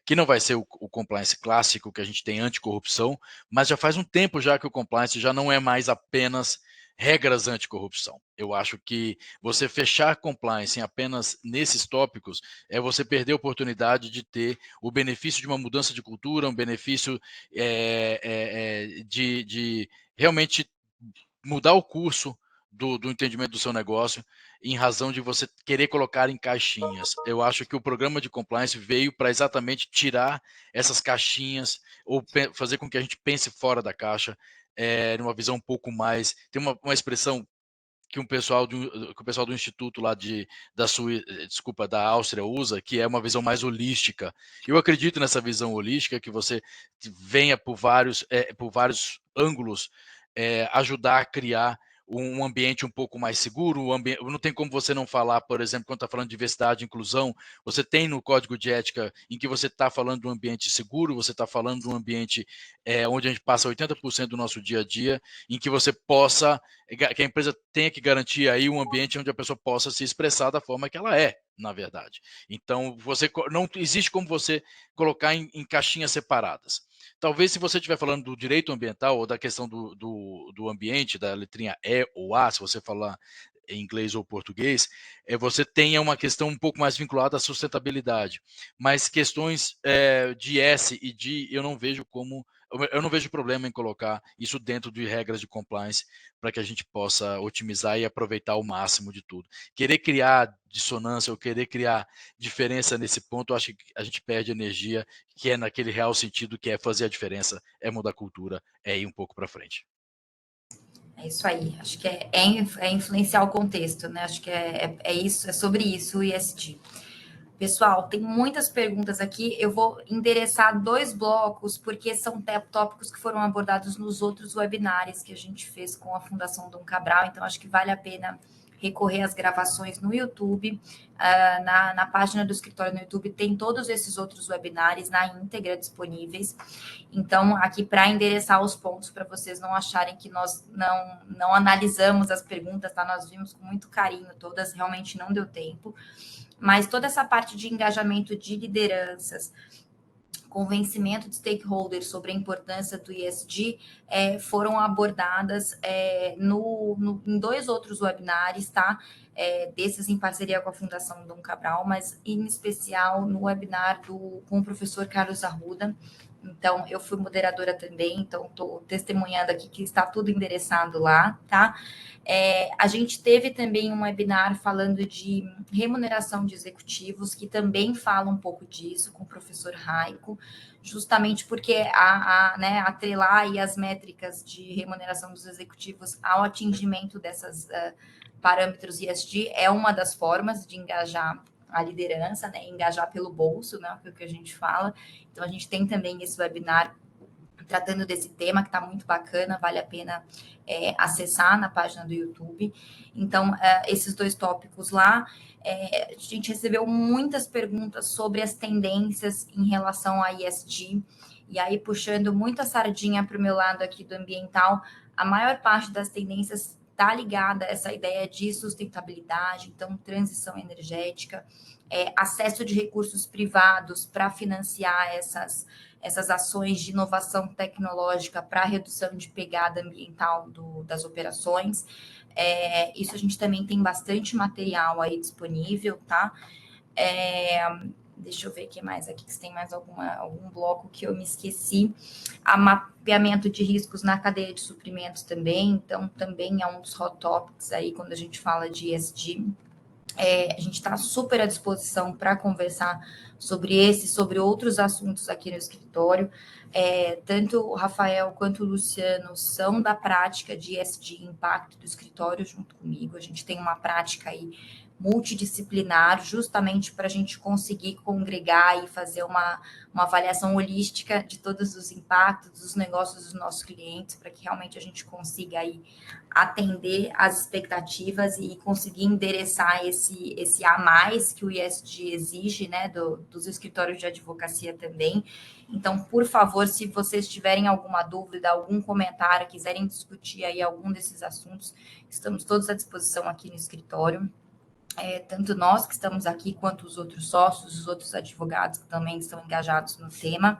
que não vai ser o compliance clássico que a gente tem anticorrupção, mas já faz um tempo já que o compliance já não é mais apenas regras anticorrupção. Eu acho que você fechar compliance em apenas nesses tópicos é você perder a oportunidade de ter o benefício de uma mudança de cultura, um benefício de realmente mudar o curso do entendimento do seu negócio em razão de você querer colocar em caixinhas. Eu acho que o programa de compliance veio para exatamente tirar essas caixinhas ou fazer com que a gente pense fora da caixa, numa visão um pouco mais... Tem uma expressão que o pessoal do instituto lá da Áustria usa, que é uma visão mais holística. Eu acredito nessa visão holística, que você venha por vários ângulos ajudar a criar um ambiente um pouco mais seguro. Não tem como você não falar, por exemplo, quando está falando de diversidade e inclusão, você tem no código de ética em que você está falando de um ambiente seguro, você está falando de um ambiente onde a gente passa 80% do nosso dia a dia, em que você possa, que a empresa tenha que garantir aí um ambiente onde a pessoa possa se expressar da forma que ela é, na verdade. Então, não existe como você colocar em caixinhas separadas. Talvez, se você estiver falando do direito ambiental ou da questão do ambiente, da letrinha E ou A, se você falar em inglês ou português, você tenha uma questão um pouco mais vinculada à sustentabilidade. Mas questões de S e D, eu não vejo problema em colocar isso dentro de regras de compliance para que a gente possa otimizar e aproveitar o máximo de tudo. Querer criar dissonância ou querer criar diferença nesse ponto, eu acho que a gente perde energia, que é naquele real sentido, que é fazer a diferença, é mudar a cultura, é ir um pouco para frente. É isso aí, acho que é influenciar o contexto, né? Acho que é isso, é sobre isso o ESG. Pessoal, tem muitas perguntas aqui. Eu vou endereçar 2 blocos, porque são tópicos que foram abordados nos outros webinários que a gente fez com a Fundação Dom Cabral. Então, acho que vale a pena recorrer às gravações no YouTube. Na página do escritório no YouTube tem todos esses outros webinários na íntegra disponíveis. Então, aqui para endereçar os pontos, para vocês não acharem que nós não analisamos as perguntas, tá? Nós vimos com muito carinho todas, realmente não deu tempo. Mas toda essa parte de engajamento de lideranças, convencimento de stakeholders sobre a importância do ESG foram abordadas em 2 outros webinários, tá? Desses em parceria com a Fundação Dom Cabral, mas em especial no webinar com o professor Carlos Arruda. Então, eu fui moderadora também, então estou testemunhando aqui que está tudo endereçado lá, tá? A gente teve também um webinar falando de remuneração de executivos, que também fala um pouco disso, com o professor Raico, justamente porque né, atrelar aí as métricas de remuneração dos executivos ao atingimento dessas parâmetros ESG é uma das formas de engajar a liderança, né? Engajar pelo bolso, né? Que é o que a gente fala. Então, a gente tem também esse webinar tratando desse tema, que está muito bacana, vale a pena acessar na página do YouTube. Então, esses 2 tópicos lá, a gente recebeu muitas perguntas sobre as tendências em relação a ESG, e aí puxando muito a sardinha para o meu lado aqui do ambiental, a maior parte das tendências está ligada a essa ideia de sustentabilidade, então transição energética, acesso de recursos privados para financiar essas ações de inovação tecnológica para redução de pegada ambiental das operações. Isso a gente também tem bastante material aí disponível, tá? Deixa eu ver o que mais aqui, se tem mais algum bloco que eu me esqueci. A mapeamento de riscos na cadeia de suprimentos também, então também é um dos hot topics aí quando a gente fala de ESG. A gente está super à disposição para conversar sobre outros assuntos aqui no escritório. Tanto o Rafael quanto o Luciano são da prática de ESG Impacto do escritório junto comigo. A gente tem uma prática aí multidisciplinar, justamente para a gente conseguir congregar e fazer uma avaliação holística de todos os impactos dos negócios dos nossos clientes, para que realmente a gente consiga aí atender às expectativas e conseguir endereçar esse a mais que o ESG exige, né, dos escritórios de advocacia também. Então, por favor, se vocês tiverem alguma dúvida, algum comentário, quiserem discutir aí algum desses assuntos, estamos todos à disposição aqui no escritório. Tanto nós que estamos aqui, quanto os outros sócios, os outros advogados que também estão engajados no tema.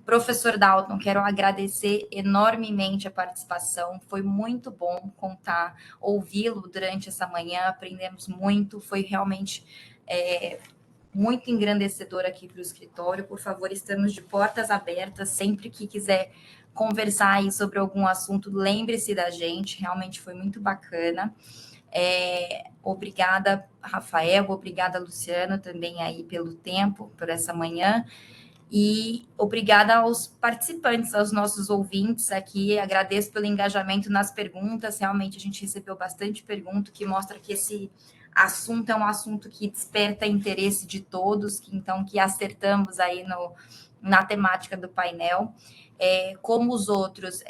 Professor Dalton, quero agradecer enormemente a participação, foi muito bom ouvi-lo durante essa manhã, aprendemos muito, foi realmente muito engrandecedor aqui para o escritório. Por favor, estamos de portas abertas, sempre que quiser conversar aí sobre algum assunto, lembre-se da gente, realmente foi muito bacana. Obrigada, Rafael, obrigada, Luciano, também aí pelo tempo, por essa manhã, e obrigada aos participantes, aos nossos ouvintes aqui, agradeço pelo engajamento nas perguntas, realmente a gente recebeu bastante pergunta, que mostra que esse assunto é um assunto que desperta interesse de todos, que acertamos aí na temática do painel. Como os outros,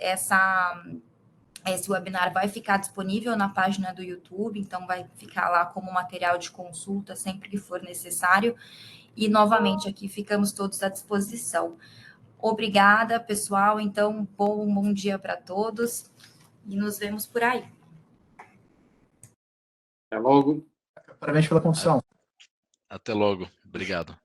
esse webinar vai ficar disponível na página do YouTube, então vai ficar lá como material de consulta sempre que for necessário. E, novamente, aqui ficamos todos à disposição. Obrigada, pessoal. Então, bom dia para todos e nos vemos por aí. Até logo. Parabéns pela condução. Até logo. Obrigado.